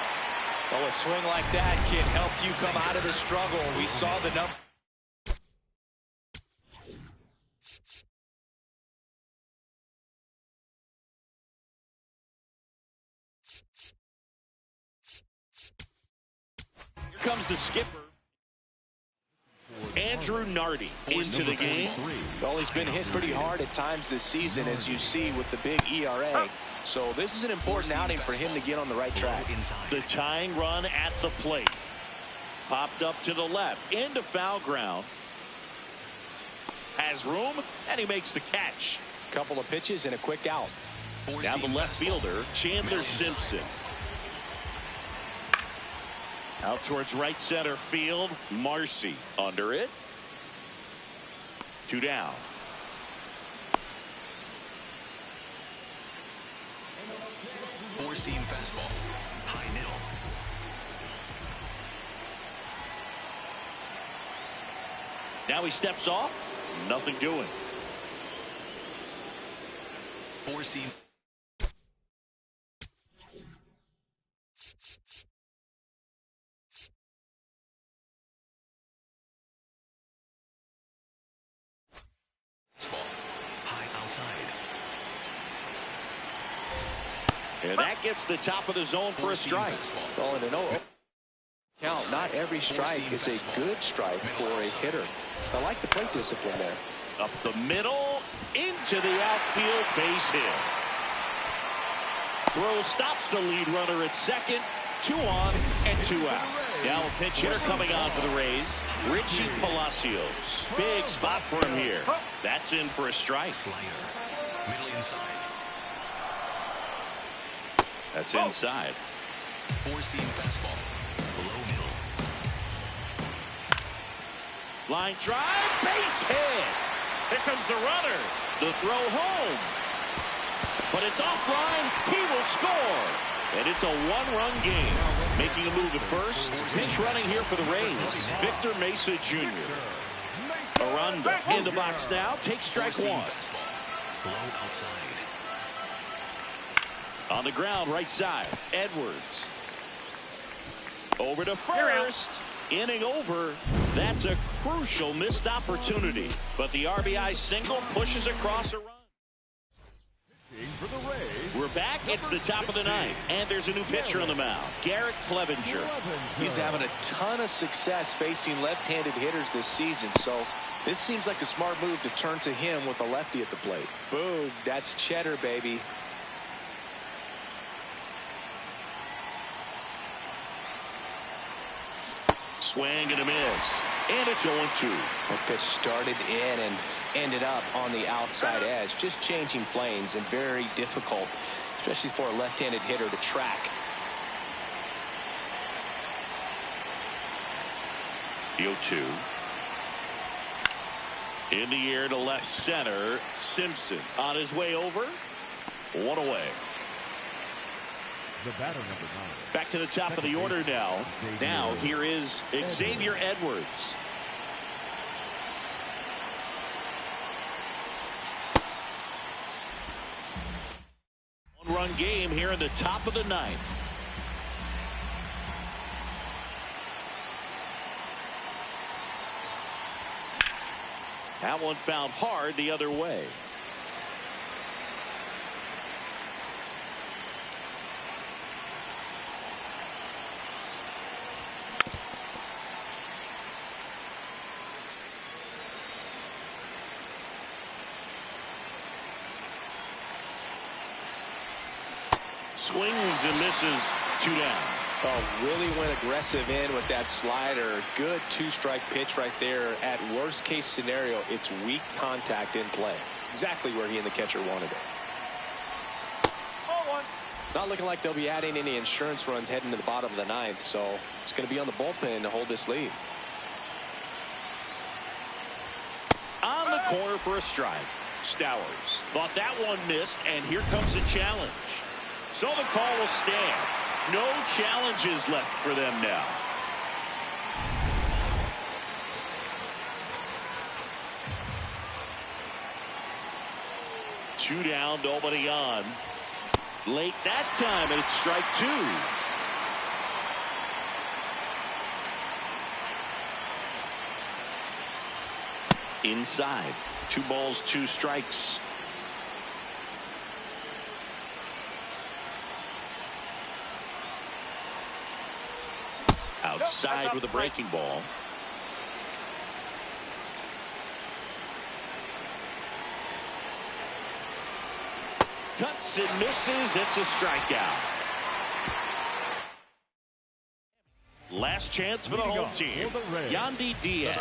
Well, a swing like that can help you come out of the struggle. We saw the number. Here comes the skipper. Andrew Nardi into the game. Well, he's been hit pretty hard at times this season, as you see with the big ERA. So this is an important outing for him to get on the right track. The tying run at the plate. Popped up to the left into foul ground. Has room, and he makes the catch. Couple of pitches and a quick out. Now the left fielder, Chandler Simpson. Out towards right center field, Marcy under it. 2 down. Four-seam fastball. High middle. Now he steps off. Nothing doing. Four-seam. High outside. And that gets the top of the zone for a strike. Well, in an 0 count, not every strike is a good strike for a hitter. I like the plate discipline there. Up the middle, into the outfield, base hit. Throw stops the lead runner at second. 2 on and 2 out. Now a pinch hitter coming on for the Rays, Richie Palacios. Big spot for him here. That's in for a strike. Slider. Middle inside. That's inside. Four-seam fastball. Below middle. Line drive, base hit. Here comes the runner. The throw home. But it's offline. He will score. And it's a 1-run game. Making a move at first. Pinch running here for the Rays, Victor Mesa Jr. Aranda in the box now. Takes strike Four-seam 1. fastball. Low outside. On the ground, right side. Edwards. Over to first. Inning over. That's a crucial missed opportunity. But the RBI single pushes across a run. For the Rays, We're back. It's the top of the ninth. And there's a new pitcher on the mound. Garrett Clevenger. He's having a ton of success facing left-handed hitters this season. So this seems like a smart move to turn to him with a lefty at the plate. Boom. That's cheddar, baby. Swing and a miss. And it's 0-2. That pitch started in and ended up on the outside edge. Just changing planes and very difficult, especially for a left-handed hitter to track. The 0-2. In the air to left center. Simpson on his way over. 1 away. the batter number 9. Back to the top of the order now. Now here is Xavier Edwards. One-run game here in the top of the ninth. That one found hard the other way. Swings and misses. 2 down. Oh, really went aggressive in with that slider. Good 2-strike pitch right there. At worst case scenario, it's weak contact in play. Exactly where he and the catcher wanted it. Not looking like they'll be adding any insurance runs heading to the bottom of the 9th, so it's going to be on the bullpen to hold this lead. On the corner for a strike. Stowers thought that one missed, and here comes a challenge. So the call will stand. No challenges left for them now. Two down, nobody on. Late that time, and it's strike 2. Inside. 2 balls, 2 strikes. Outside with a breaking ball. Cuts and misses. It's a strikeout. Last chance for the home team. Yandy Diaz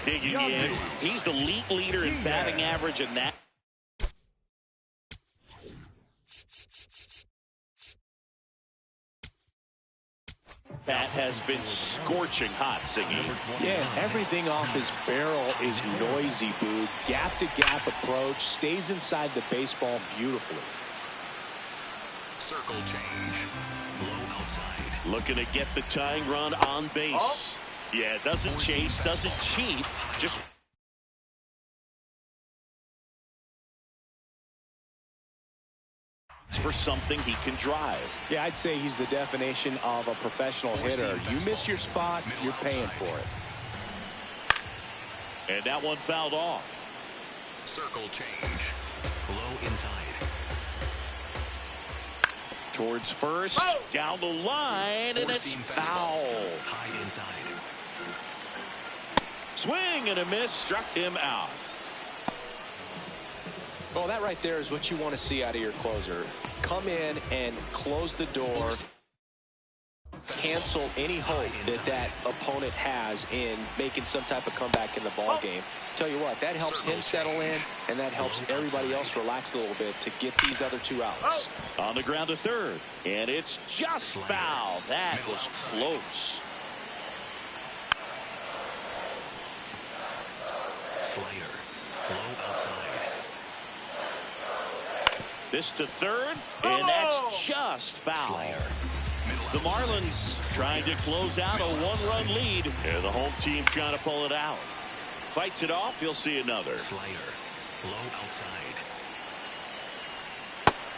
digging in. He's the league leader in batting average, and that bat has been scorching hot, Siggy. Yeah, everything off his barrel is noisy, Boo. Gap-to-gap approach, stays inside the baseball beautifully. Circle change. Low outside. Looking to get the tying run on base. Yeah, doesn't chase, doesn't cheat, just for something he can drive. Yeah, I'd say he's the definition of a professional hitter. You miss your spot, you're paying for it. And that one fouled off. Circle change. Low inside. Towards first, down the line, and it's foul. High inside. Swing and a miss, struck him out. Well, that right there is what you want to see out of your closer. Come in and close the door. Cancel any hope that opponent has in making some type of comeback in the ball game. Tell you what, that helps him settle in, and that helps everybody else relax a little bit to get these other 2 outs. On the ground to third, and it's just foul. That was close. Slayer. Low outside. This to third, and that's just foul. Slayer. The Marlins trying to close out a 1-run lead, and the home team trying to pull it out. Fights it off, you'll see another. Slayer. Low outside.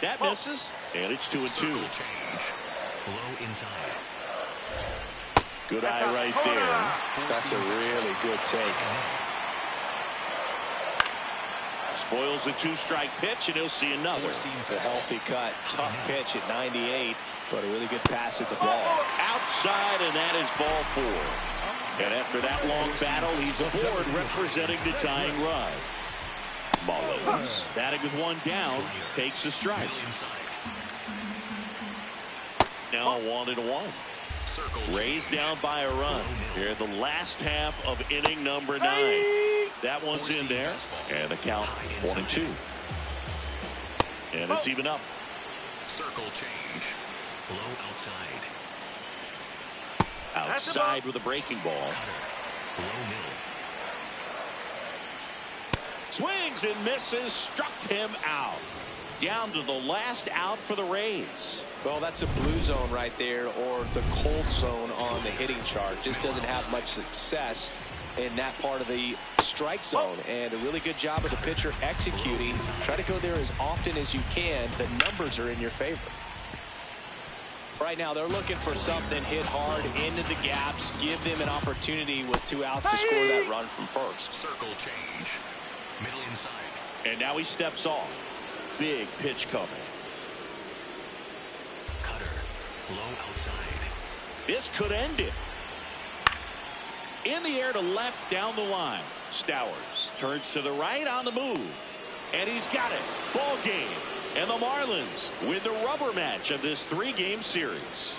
That misses, and it's 2-2. Circle change. Low inside. Good eye right there. That's a really good take. Spoils the 2-strike pitch, and he'll see another. A healthy cut. Tough pitch at 98, but a really good pass at the ball. Outside, and that is ball 4. And after that long battle, he's aboard representing the tying run. Mullins, batting with 1 down, takes the strike. Now 1-1. Raised down by a run here in the last half of inning number 9. That one's in there, and the count 1-2. And it's even up. Circle change. Low outside. Outside with a breaking ball. Low middle. Swings and misses, struck him out. Down to the last out for the Rays. Well, that's a blue zone right there, or the cold zone on the hitting chart. Just doesn't have much success in that part of the strike zone, and a really good job of the pitcher executing. Try to go there as often as you can. The numbers are in your favor. Right now, they're looking for something, hit hard into the gaps, give them an opportunity with 2 outs to score that run from first. Circle change. Middle inside. And now he steps off. Big pitch coming. Cutter. Low outside. This could end it. In the air to left, down the line. Stowers turns to the right on the move. And he's got it. Ball game. And the Marlins win the rubber match of this 3-game series.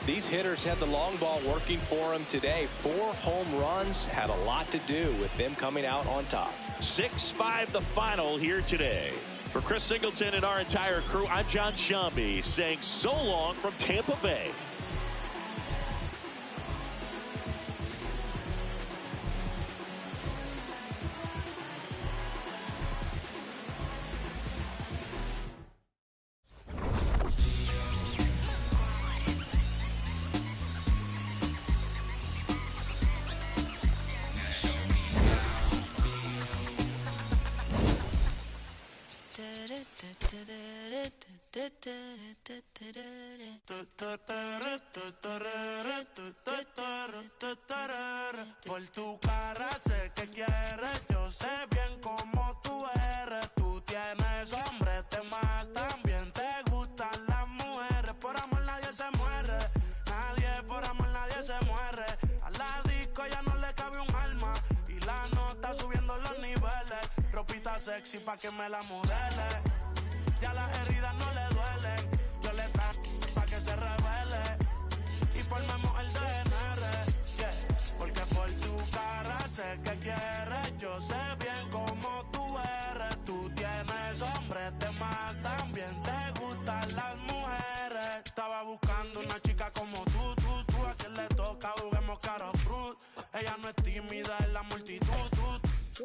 These hitters had the long ball working for them today. 4 home runs had a lot to do with them coming out on top. 6-5 the final here today. For Chris Singleton and our entire crew, I'm John Shambi saying so long from Tampa Bay. Por tu cara sé que quieres, yo sé bien cómo tú eres. Tú tienes hombre, te más también te gustan las mujeres. Por amor nadie se muere, nadie por amor nadie se muere. A la disco ya no le cabe un alma y la nota subiendo los niveles. Ropita sexy pa' que me la modele. Ya las heridas no le duelen, yo le traje pa' que se revele y formemos el DNR, yeah. Porque por tu cara sé que quieres, yo sé bien cómo tú eres. Tú tienes hombre, te más también te gustan las mujeres. Estaba buscando una chica como tú, a quien le toca juguemos caro cruz. Ella no es tímida en la multitud,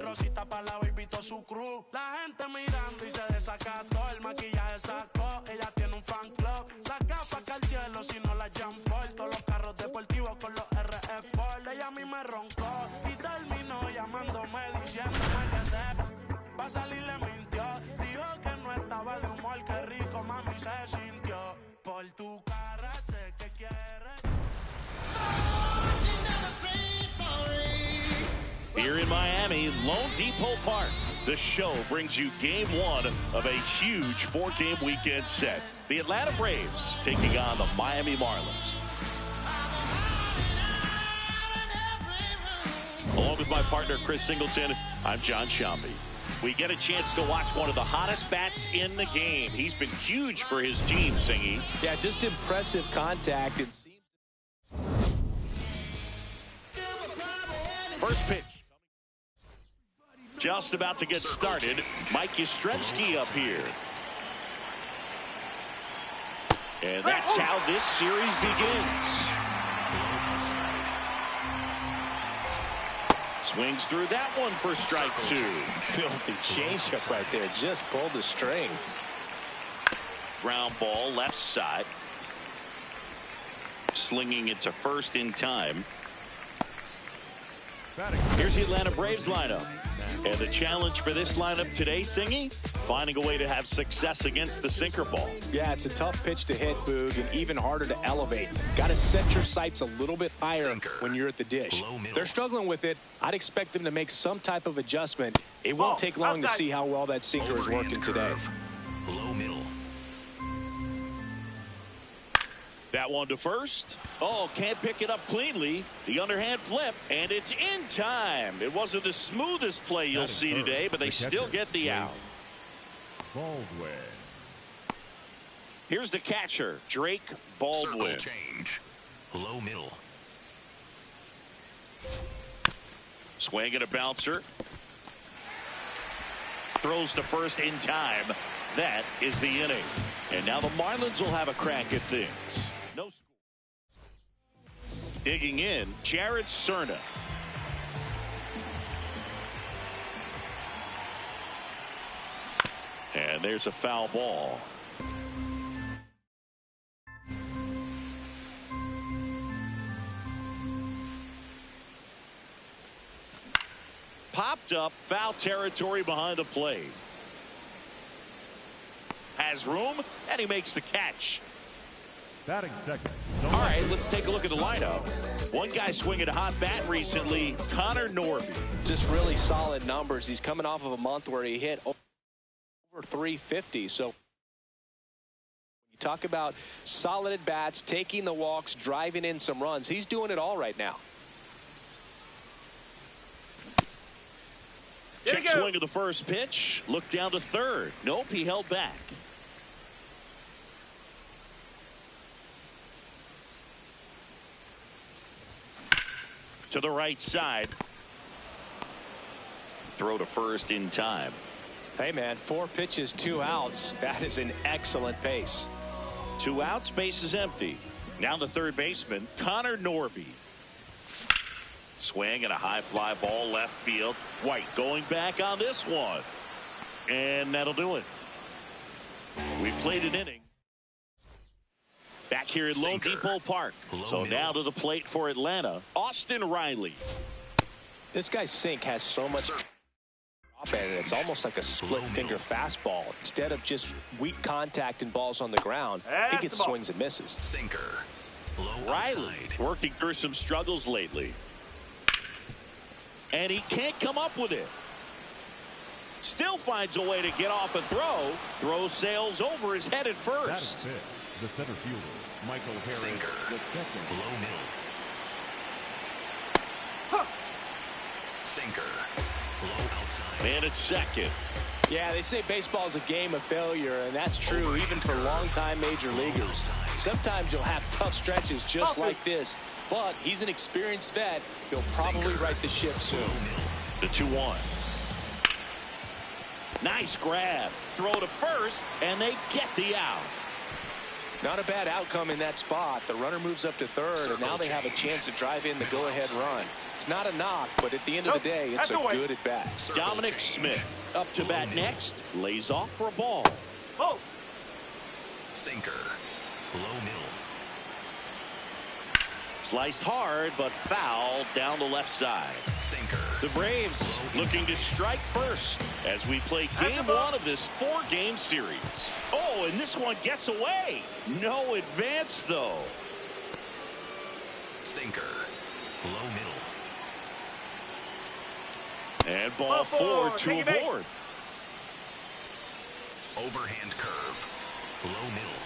Rosita pa' la baby to su crew. La gente mirando y se desacató. El maquillaje sacó, ella tiene un fan club. Las gafas Cartier, si no las Jean Paul. Todos los carros deportivos con los RE Sport. Ella a mí me roncó y terminó llamándome diciéndome que se pa' salir le mintió. Dijo que no estaba de humor, que rico mami se sintió. Por tu cara sé que quieres. Here in Miami, Lone Depot Park, the show brings you game 1 of a huge 4-game weekend set. The Atlanta Braves taking on the Miami Marlins. Along with my partner, Chris Singleton, I'm John Shambi. We get a chance to watch one of the hottest bats in the game. He's been huge for his team, Singy. Yeah, just impressive contact. And First pitch. Just about to get started. Mike Yastrzemski up here. And that's how this series begins. Swings through that one for strike 2. filthy changeup right there. Just pulled the string. Ground ball left side. Slinging it to first in time. Here's the Atlanta Braves lineup. And the challenge for this lineup today, Singy, finding a way to have success against the sinker ball. Yeah, it's a tough pitch to hit, Boog, and even harder to elevate. Got to set your sights a little bit higher when you're at the dish. They're struggling with it. I'd expect them to make some type of adjustment. It won't take long to see how well that sinker is working today. Low middle. That one to first. Oh, can't pick it up cleanly. The underhand flip, and it's in time. It wasn't the smoothest play you'll see today, but they still get the out. Baldwin. Here's the catcher, Drake Baldwin. Circle change. Low middle. Swing and a bouncer. Throws to first in time. That is the inning. And now the Marlins will have a crack at things. No score. Digging in, Jared Cerna. And there's a foul ball. Popped up, foul territory behind the plate. Has room, and he makes the catch. Batting second. All right, let's take a look at the lineup. One guy swinging a hot bat recently, Connor Norby. Just really solid numbers. He's coming off of a month where he hit over 350. So you talk about solid at bats, taking the walks, driving in some runs. He's doing it all right now. Check swing of the first pitch. Look down to third. Nope, he held back. To the right side. Throw to first in time. Hey, man, 4 pitches, 2 outs. That is an excellent pace. 2 outs, base is empty. Now the third baseman, Connor Norby. Swing and a high fly ball left field. White going back on this one. And that'll do it. We played an inning. Back here at Lone Depot Park. So now to the plate for Atlanta, Austin Riley. This guy's sink has so much and it's almost like a split finger fastball. Instead of just weak contact and balls on the ground, he gets swings and misses. Sinker. Low Riley outside. working through some struggles lately. And he can't come up with it. Still finds a way to get off a throw. Throw sails over his head at first. That is it. The center fielder, Michael Harris. Sinker. The second. Low middle. Sinker. Low outside. Man at second. Yeah, they say baseball is a game of failure, and that's true even for longtime major leaguers. Sometimes you'll have tough stretches just like this, but he's an experienced vet. He'll probably right the ship soon. The 2-1. Nice grab. Throw to first, and they get the out. Not a bad outcome in that spot. The runner moves up to third, and now they have a chance to drive in the go-ahead run. It's not a knock, but at the end of the day, it's a good at bat. Dominic Smith up to bat next. Lays off for a ball. Oh. Sinker. Low middle. Sliced hard, but foul down the left side. Sinker. The Braves looking to strike first as we play game 1 of this 4-game series. Oh, and this one gets away. No advance, though. Sinker. Low middle. And ball 4 to aboard. Overhand curve. Low middle.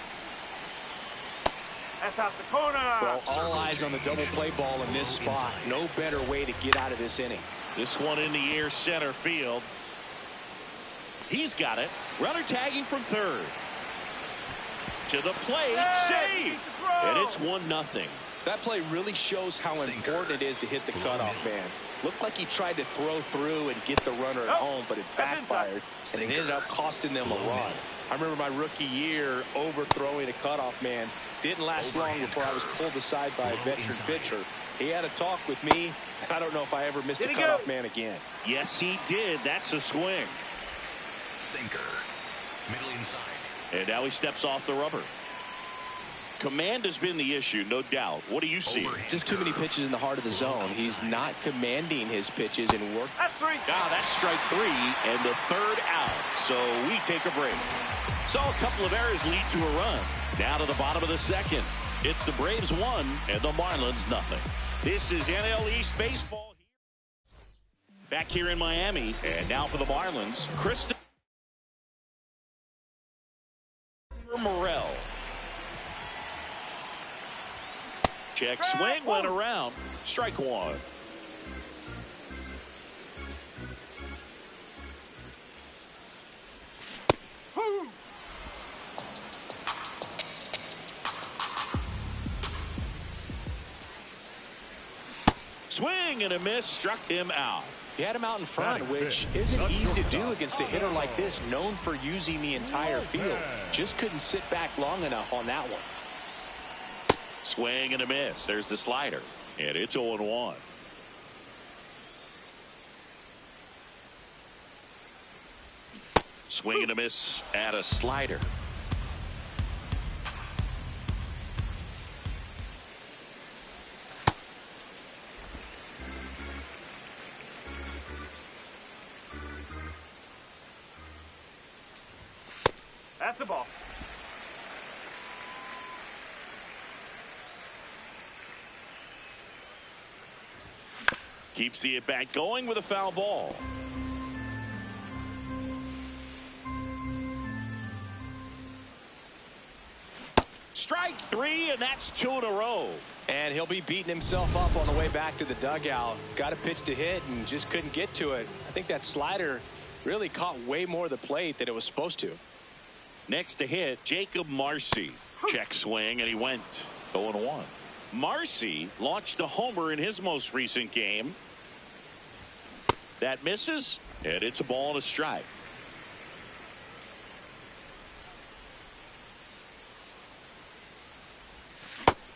That's out the corner. Well, all eyes on the double play ball in this spot. No better way to get out of this inning. This one in the air center field. He's got it. Runner tagging from third. To the plate. Save. And it's 1-0. That play really shows how important it is to hit the cutoff man. Looked like he tried to throw through and get the runner at home, but it backfired, and it ended up costing them a run. I remember my rookie year overthrowing a cutoff man. Didn't last long before I was pulled aside by a veteran pitcher. He had a talk with me, and I don't know if I ever missed a cutoff man again. Yes, he did. That's a swing. Sinker. Middle inside. And now he steps off the rubber. Command has been the issue, no doubt. What do you see? Just too many pitches in the heart of the zone. He's not commanding his pitches and work. That's 3. That's strike 3 and the third out. So we take a break. So a couple of errors lead to a run. Now to the bottom of the second. It's the Braves 1 and the Marlins 0. This is NL East baseball. Back here in Miami. And now for the Marlins, Christopher Morel. Check swing, went around. Strike 1. Swing and a miss, struck him out. He had him out in front, which isn't easy to do against a hitter like this, known for using the entire field. Just couldn't sit back long enough on that one. Swing and a miss. There's the slider. And it's 0-1. Swing and a miss at a slider. That's a ball. Keeps the at-bat going with a foul ball. Strike three, and that's 2 in a row. And he'll be beating himself up on the way back to the dugout. Got a pitch to hit and just couldn't get to it. I think that slider really caught way more of the plate than it was supposed to. Next to hit, Jacob Marcy. Check swing, and he went 0-1. Marcy launched a homer in his most recent game. That misses, and it's a ball and a strike.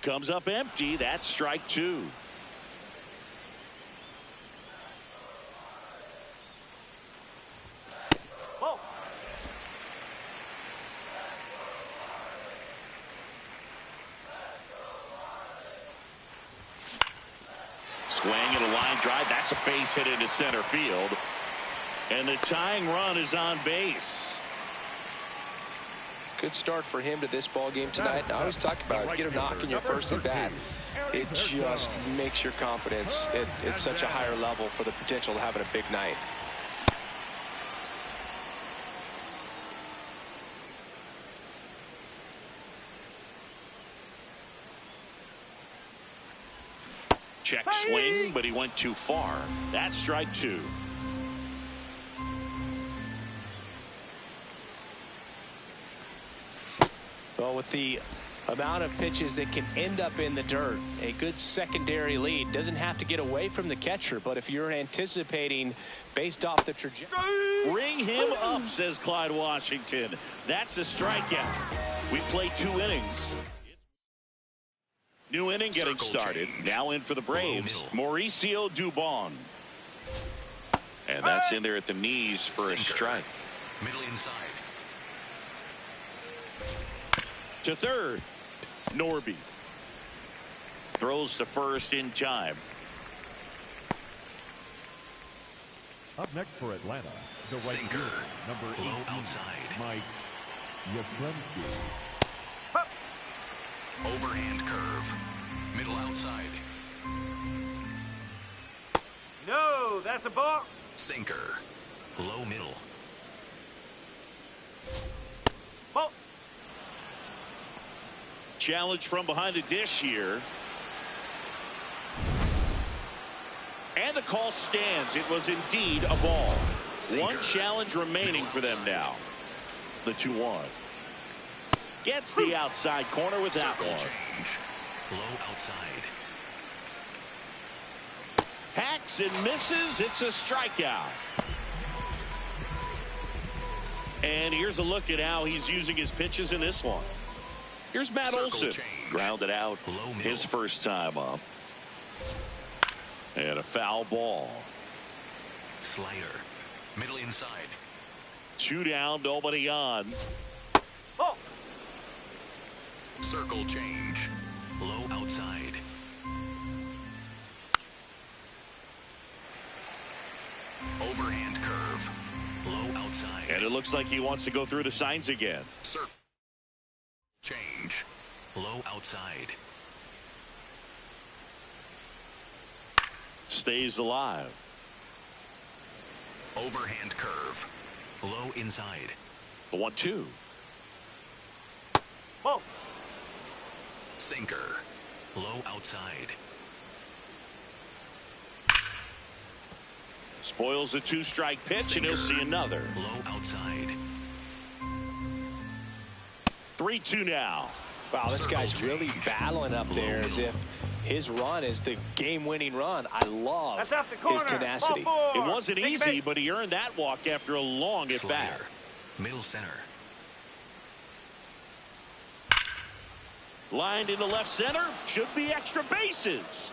Comes up empty. That's strike 2. Oh. Swing and a line drive. That's a base hit into center field. And the tying run is on base. Good start for him to this ball game tonight. I always talk about it. Get a knock in your first at bat. It just makes your confidence at such a higher level for the potential of having a big night. Check swing, but he went too far. That's strike 2. Well, with the amount of pitches that can end up in the dirt, a good secondary lead doesn't have to get away from the catcher, but if you're anticipating based off the trajectory. Bring him up, says Clyde Washington. That's a strikeout. We played 2 innings. New inning getting started. Now in for the Braves, Mauricio Dubon. And that's in there at the knees for a strike. Middle inside. To third, Norby. Throws to first in time. Up next for Atlanta, the right Sinker. fielder, number 18, Low outside. Mike Yastrzemski. Overhand curve. Middle outside. No, that's a ball. Sinker. Low middle. Ball. Challenge from behind the dish here. And the call stands. It was indeed a ball. Sinker. 1 challenge remaining for them now. The 2-1. Gets the outside corner with that Circle one. change. Low outside. Hacks and misses. It's a strikeout. And here's a look at how he's using his pitches in this one. Here's Matt Circle Olson. change. Grounded out Low middle. his first time up. And a foul ball. Slider. Middle inside. 2 down, nobody on. Oh. Circle change. Low outside. Overhand curve. Low outside. And it looks like he wants to go through the signs again. Circle change. Low outside. Stays alive. Overhand curve. Low inside. The 1-2. Ball. Sinker. Low outside. Spoils the 2-strike pitch, and he'll see another. Low outside. 3-2 now. Wow, this guy's really battling up there as if his run is the game-winning run. I love That's off the his corner. tenacity. Ball 4. It wasn't Take easy, base. but he earned that walk after a long at bat. Slider. Middle center. Lined into left center. Should be extra bases.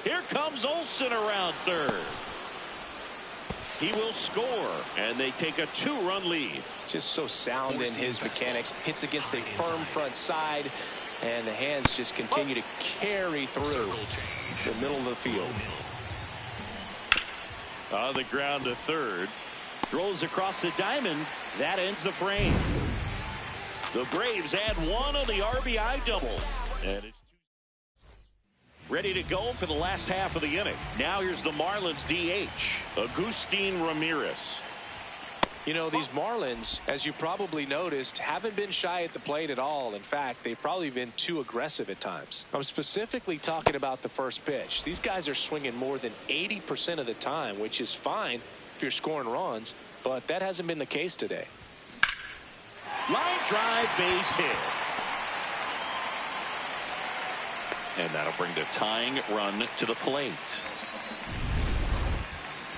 Here comes Olson around third. He will score, and they take a 2-run lead. Just so sound in his mechanics. Hits against a firm front side, and the hands just continue to carry through Circle change. the middle of the field. Low middle. On the ground to third. Throws across the diamond. That ends the frame. The Braves add 1 on the RBI double. And it's ready to go for the last half of the inning. Now here's the Marlins DH, Agustin Ramirez. You know, these Marlins, as you probably noticed, haven't been shy at the plate at all. In fact, they've probably been too aggressive at times. I'm specifically talking about the first pitch. These guys are swinging more than 80% of the time, which is fine if you're scoring runs, but that hasn't been the case today. Line drive, base hit. And that'll bring the tying run to the plate.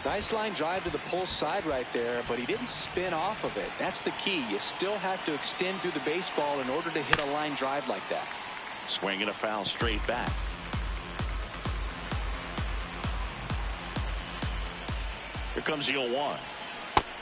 Nice line drive to the pull side right there, but he didn't spin off of it. That's the key. You still have to extend through the baseball in order to hit a line drive like that. Swing and a foul straight back. Here comes the 0-1.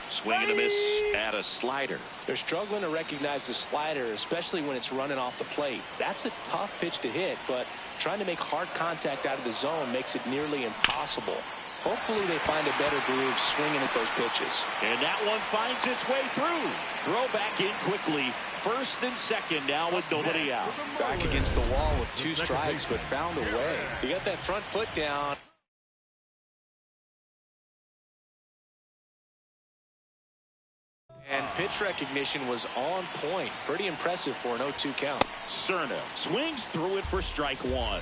Swing and a miss at a slider. They're struggling to recognize the slider, especially when it's running off the plate. That's a tough pitch to hit, but trying to make hard contact out of the zone makes it nearly impossible. Hopefully they find a better groove swinging at those pitches. And that one finds its way through. Throw back in quickly. First and second now with nobody out. Back against the wall with 2 strikes, but found a way. He got that front foot down. And pitch recognition was on point. Pretty impressive for an 0-2 count. Cerna swings through it for strike 1.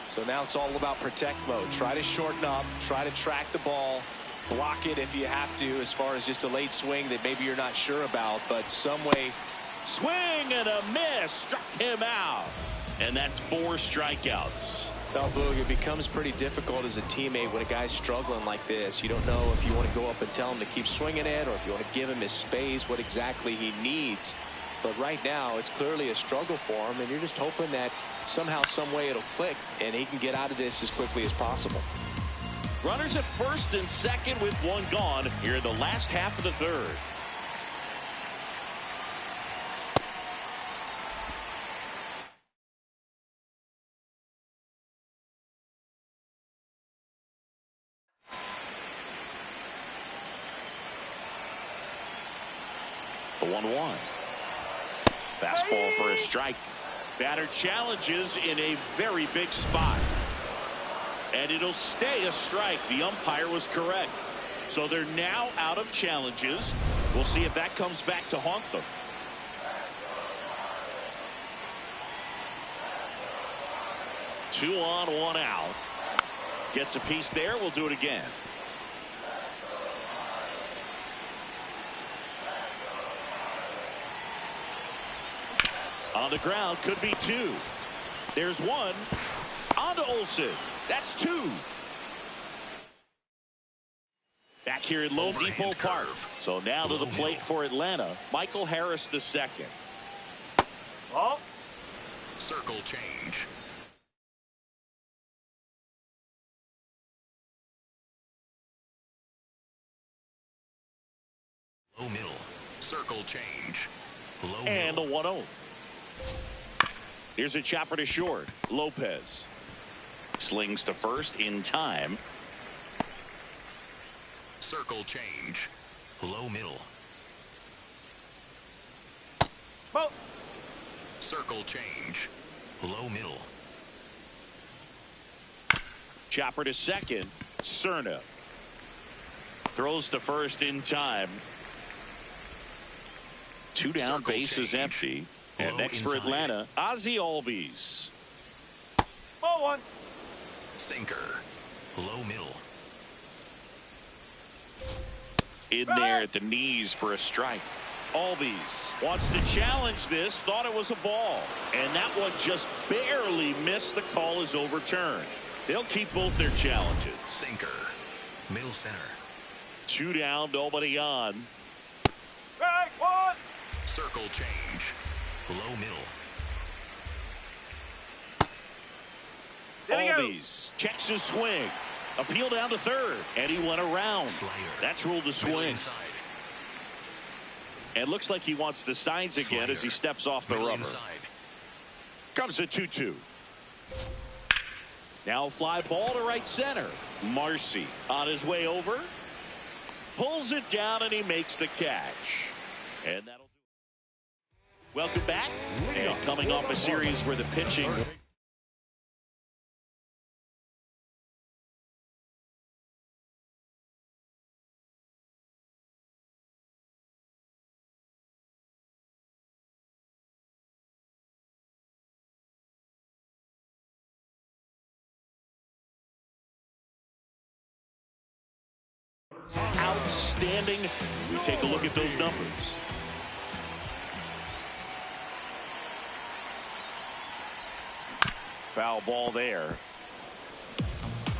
So now it's all about protect mode. Try to shorten up, try to track the ball, block it if you have to, as far as just a late swing that maybe you're not sure about, but some way. Swing and a miss, struck him out. And that's 4 strikeouts. Now, Boog, it becomes pretty difficult as a teammate when a guy's struggling like this. You don't know if you want to go up and tell him to keep swinging it, or if you want to give him his space, what exactly he needs. But right now, it's clearly a struggle for him, and you're just hoping that somehow, some way it'll click, and he can get out of this as quickly as possible. Runners at first and second with 1 gone here in the last half of the third. The 1-1. Fastball for a strike. Batter challenges in a very big spot. And it'll stay a strike. The umpire was correct. So they're now out of challenges. We'll see if that comes back to haunt them. Two on, 1 out. Gets a piece there. We'll do it again. On the ground, could be 2. There's 1. On to Olsen. That's 2. Back here at Lone Depot Park. So now to the plate for Atlanta, Michael Harris II. Ball. Circle change. Low middle. Circle change. Low And a middle. 1-0. Here's a chopper to short. Lopez slings to first in time. Circle change. Low middle. Ball. Circle change. Low middle. Chopper to second. Cerna throws to first in time. 2 down, Circle base is change. empty. And Low next for inside. Atlanta, Ozzie Albies. Ball 1. Sinker. Low middle. In there at the knees for a strike. Albies wants to challenge this, thought it was a ball. And that one just barely missed. The call is overturned. They'll keep both their challenges. Sinker. Middle center. 2 down, nobody on. Strike 1. Circle change. Low middle. There you go. Albies checks his swing. Appeal down to third. And he went around. Slider. That's ruled a Middle swing. inside. And looks like he wants the signs again Slider. as he steps off the Middle rubber. inside. Comes the 2-2. Now fly ball to right center. Marcy on his way over. Pulls it down and he makes the catch. And that'll do it. Welcome back. And coming off a series where the pitching Outstanding. We take a look at those numbers. Foul ball there.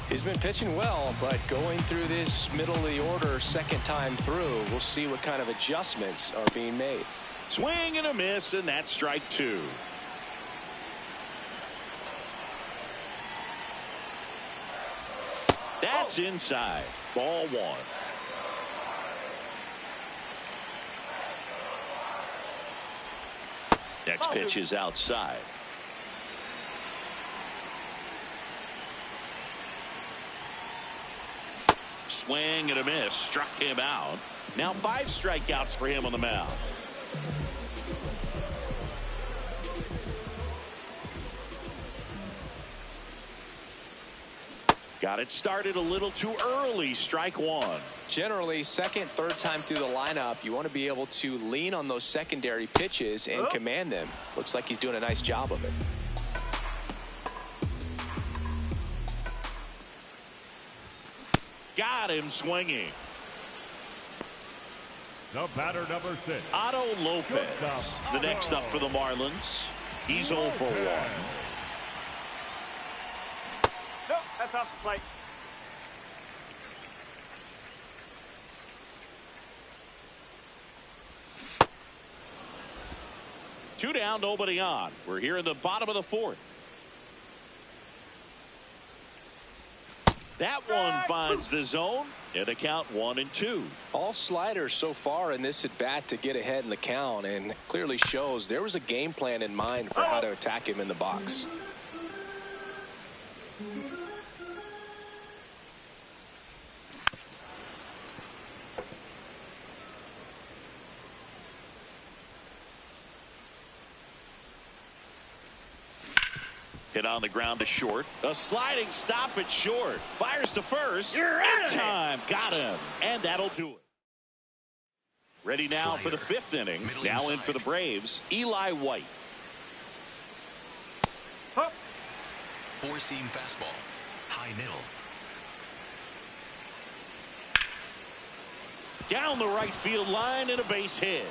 He's been pitching well, but going through this middle of the order second time through, we'll see what kind of adjustments are being made. Swing and a miss, and that's strike two. That's inside. Ball one. Next pitch is outside. Swing and a miss. Struck him out. Now 5 strikeouts for him on the mound. Got it started a little too early. Strike one. Generally, second, third time through the lineup, you want to be able to lean on those secondary pitches and command them. Looks like he's doing a nice job of it. Got him swinging. The batter, number 6. Otto Lopez. The next up for the Marlins. He's 0 for 1. Nope, that's off the plate. Two down, nobody on. We're here in the bottom of the 4th. That one finds the zone, and a count 1-2. All sliders so far in this at bat to get ahead in the count, and clearly shows there was a game plan in mind for how to attack him in the box. Hit on the ground to short. A sliding stop at short. Fires to first. You're in time. Got him. And that'll do it. Ready now for the 5th inning. Now in for the Braves, Eli White. Four-seam fastball. High middle. Down the right field line and a base hit.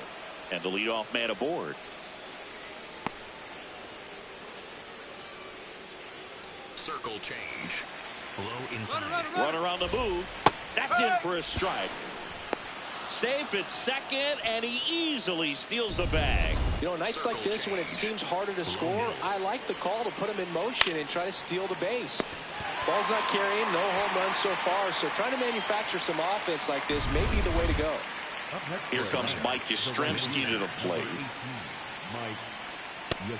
And the leadoff man aboard. Circle change. Low inside. Run around the move. That's in for a strike. Safe at second, and he easily steals the bag. You know, nights like this when it seems harder to score, I like the call to put him in motion and try to steal the base. Ball's not carrying, no home runs so far, so trying to manufacture some offense like this may be the way to go. Here comes Mike Yastrzemski to the plate.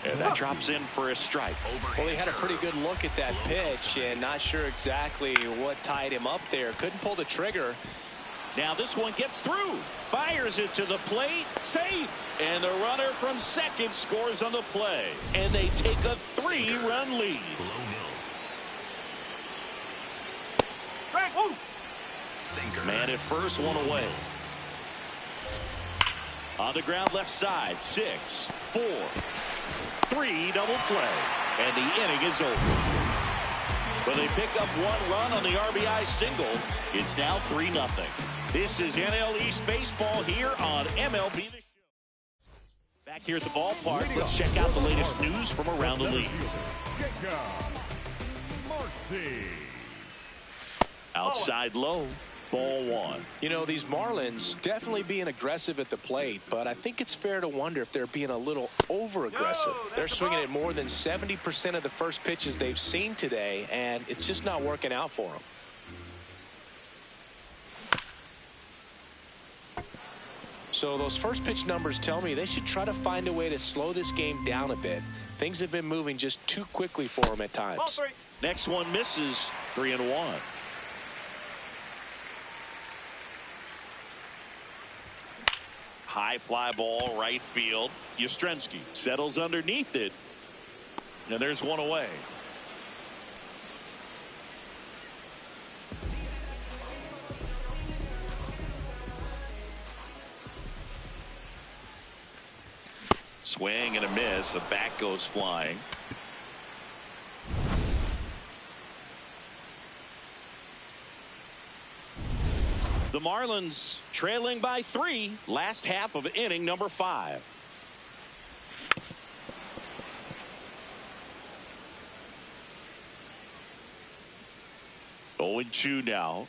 And that drops in for a strike. Well, he had a pretty good look at that pitch and not sure exactly what tied him up there. Couldn't pull the trigger. Now this one gets through. Fires it to the plate. Safe. And the runner from second scores on the play. And they take a 3-run lead. Man at first, one away. On the ground left side. 6, 4, 3 double play. And the inning is over. But they pick up 1 run on the RBI single. It's now 3-0. This is NL East Baseball here on MLB The Show. Back here at the ballpark, let's check out the latest news from around the league. Outside low. Ball 1. You know, these Marlins definitely being aggressive at the plate, but I think it's fair to wonder if they're being a little over-aggressive. They're swinging at more than 70% of the first pitches they've seen today, and it's just not working out for them. So those first pitch numbers tell me they should try to find a way to slow this game down a bit. Things have been moving just too quickly for them at times. Next one misses. 3-1. High fly ball, right field. Yastrzemski settles underneath it. And there's one away. Swing and a miss. The bat goes flying. The Marlins trailing by 3, last half of inning number 5. Oh, and 2 now.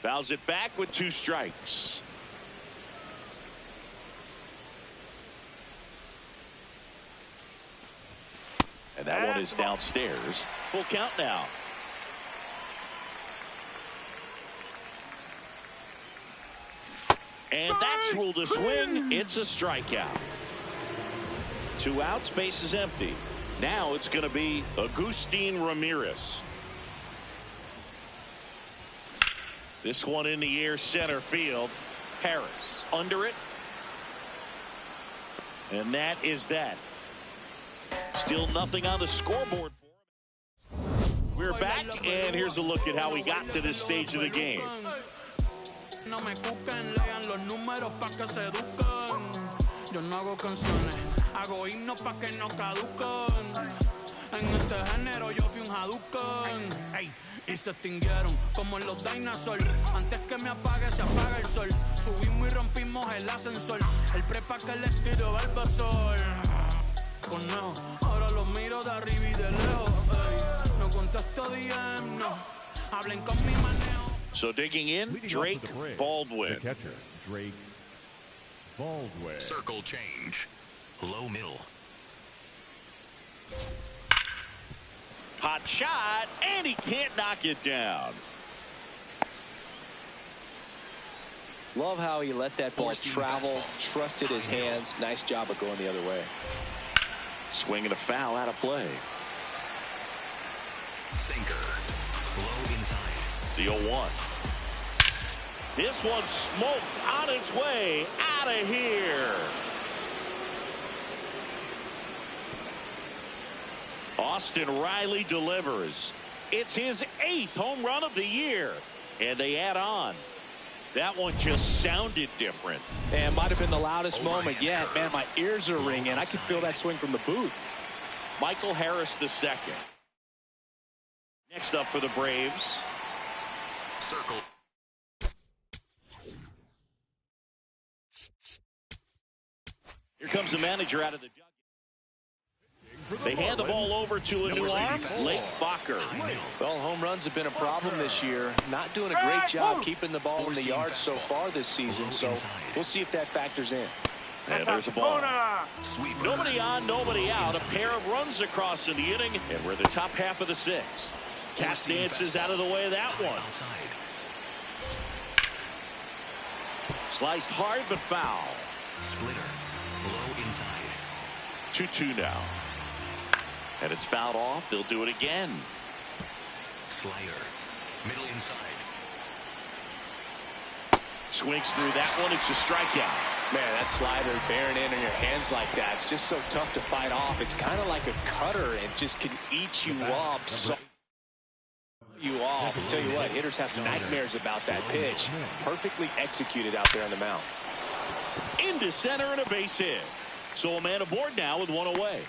Fouls it back with 2 strikes. And that one is downstairs. Full count now. And that's ruled a swing. It's a strikeout. 2 outs, base is empty. Now it's going to be Agustin Ramirez. This one in the air, center field. Harris under it. And that is that. Still nothing on the scoreboard for him. We're back, and here's a look at how we got to this stage of the game. No me cuquen, lean los números pa' que se eduquen. Yo no hago canciones, hago himnos pa' que no caduquen. En este género yo fui un Hadouken. Ey, y se extinguieron como en los dinosaurs. Antes que me apague, se apaga el sol. Subimos y rompimos el ascensor. El prepa que les tiro Barbasol. Conejo, ahora los miro de arriba y de lejos. Ey, no contesto DM, no. Hablen con mi manejo. So digging in, Drake Baldwin. The catcher, Drake Baldwin. Circle change. Low middle. Hot shot, and he can't knock it down. Love how he let that ball travel, trusted his hands. Nice job of going the other way. Swing and a foul out of play. Sinker. Low inside. The 0-1. This one smoked on its way out of here. Austin Riley delivers. It's his 8th home run of the year. And they add on. That one just sounded different. And might have been the loudest moment yet. Man, my ears are ringing. I could feel that swing from the booth. Michael Harris II. Next up for the Braves. Circle. Here comes the manager out of the dugout. They hand the ball over to a new arm, Lake Bacher. Well, home runs have been a problem this year. Not doing a great job keeping the ball in the yard so far this season, so we'll see if that factors in. And there's a ball. Nobody on, nobody out. A pair of runs across in the inning, and we're the top half of the 6th. Castance is out of the way of that one. Sliced hard, but foul. Splitter. Low inside. 2-2 now. And it's fouled off. They'll do it again. Slider. Middle inside. Swings through that one. It's a strikeout. Man, that slider bearing in on your hands like that, it's just so tough to fight off. It's kind of like a cutter. It just can eat you up. So you off. I'll tell you what, hitters have nightmares about that pitch. Perfectly executed out there on the mound. Into center and a base hit. So a man aboard now with one away.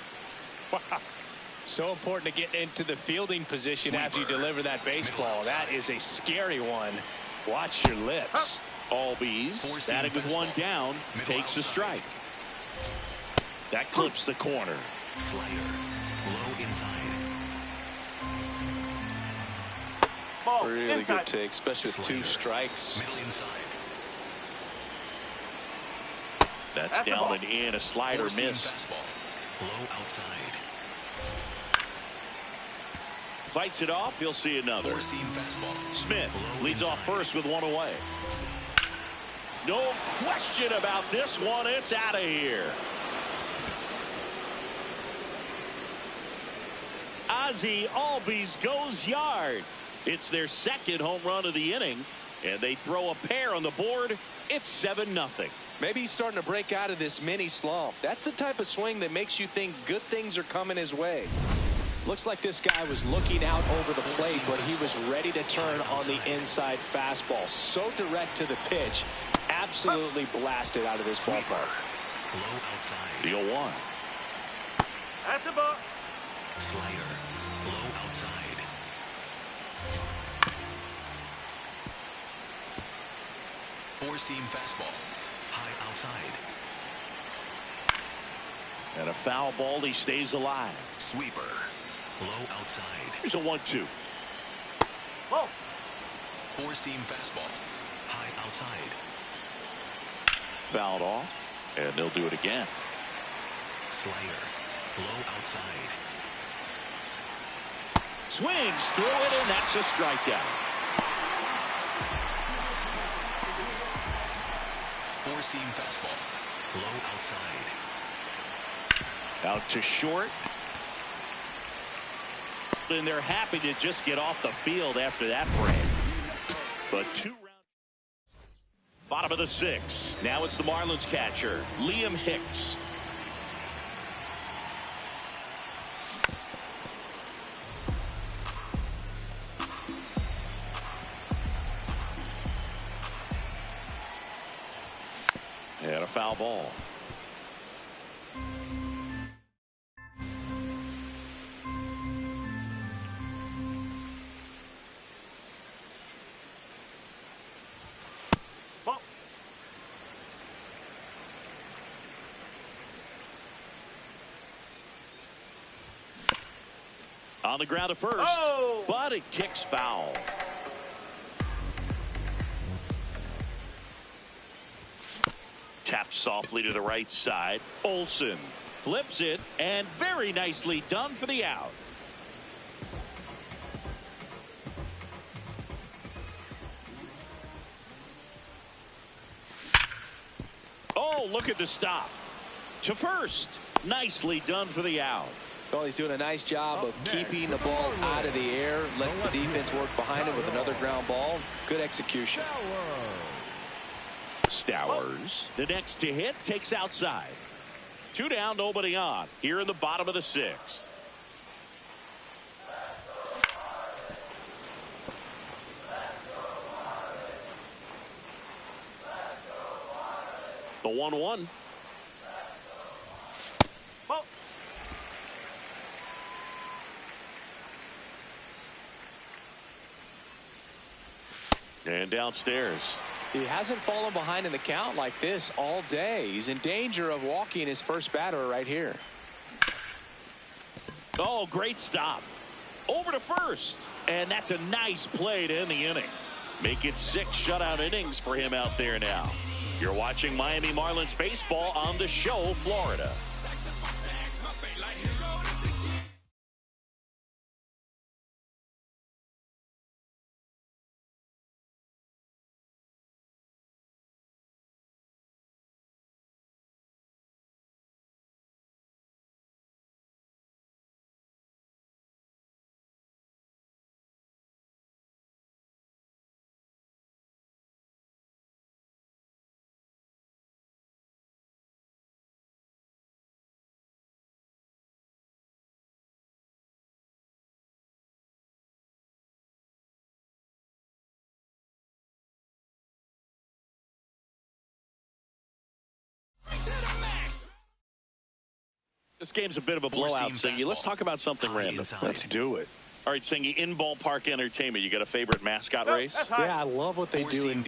So important to get into the fielding position after you deliver that baseball. That is a scary one. Watch your lips. Albies, batting with one down, takes a strike. That clips the corner. Slider. Low inside. Ball, Really inside. good take, especially with 2 strikes. Middle inside. That's down and in. A slider missed. Fastball. Low outside. Fights it off. He'll see another. Four-seam fastball. Smith Low leads off inside. first with one away. No question about this one. It's out of here. Ozzie Albies goes yard. It's their 2nd home run of the inning, and they throw a pair on the board. It's 7-0. Maybe he's starting to break out of this mini slump. That's the type of swing that makes you think good things are coming his way. Looks like this guy was looking out over the plate, but he was ready to turn on the inside fastball. So direct to the pitch. Absolutely blasted out of this ballpark. Low outside. The 0-1. That's the ball. Slider. Low outside. Four-seam fastball. High outside. And a foul ball. He stays alive. Sweeper. Low outside. Here's a 1-2. Ball. Four-seam fastball. High outside. Fouled off. And they'll do it again. Slider. Low outside. Swings through it, and that's a strikeout. Four-seam fastball. Low outside. Out to short. And they're happy to just get off the field after that frame. But 2 rounds. Bottom of the 6th. Now it's the Marlins catcher, Liam Hicks. And a foul ball. Ball. On the ground to first. Oh! But it kicks foul. Taps softly to the right side. Olsen flips it, and very nicely done for the out. Oh, look at the stop. To first. Nicely done for the out. Well, he's doing a nice job of keeping the ball out of the air. Lets the defense work behind it with another ground ball. Good execution. Stowers, the next to hit, takes outside. 2 down, nobody on. Here in the bottom of the 6th. The 1-1. Ball. And downstairs. He hasn't fallen behind in the count like this all day. He's in danger of walking his first batter right here. Oh, great stop. Over to first. And that's a nice play to end the inning. Make it 6 shutout innings for him out there now. You're watching Miami Marlins baseball on The Show, Florida. This game's a bit of a blowout, Singy. Let's talk about something random. Inside. Let's do it. All right, Singy, in ballpark entertainment, you got a favorite mascot race? That's high. Yeah, I love what they do in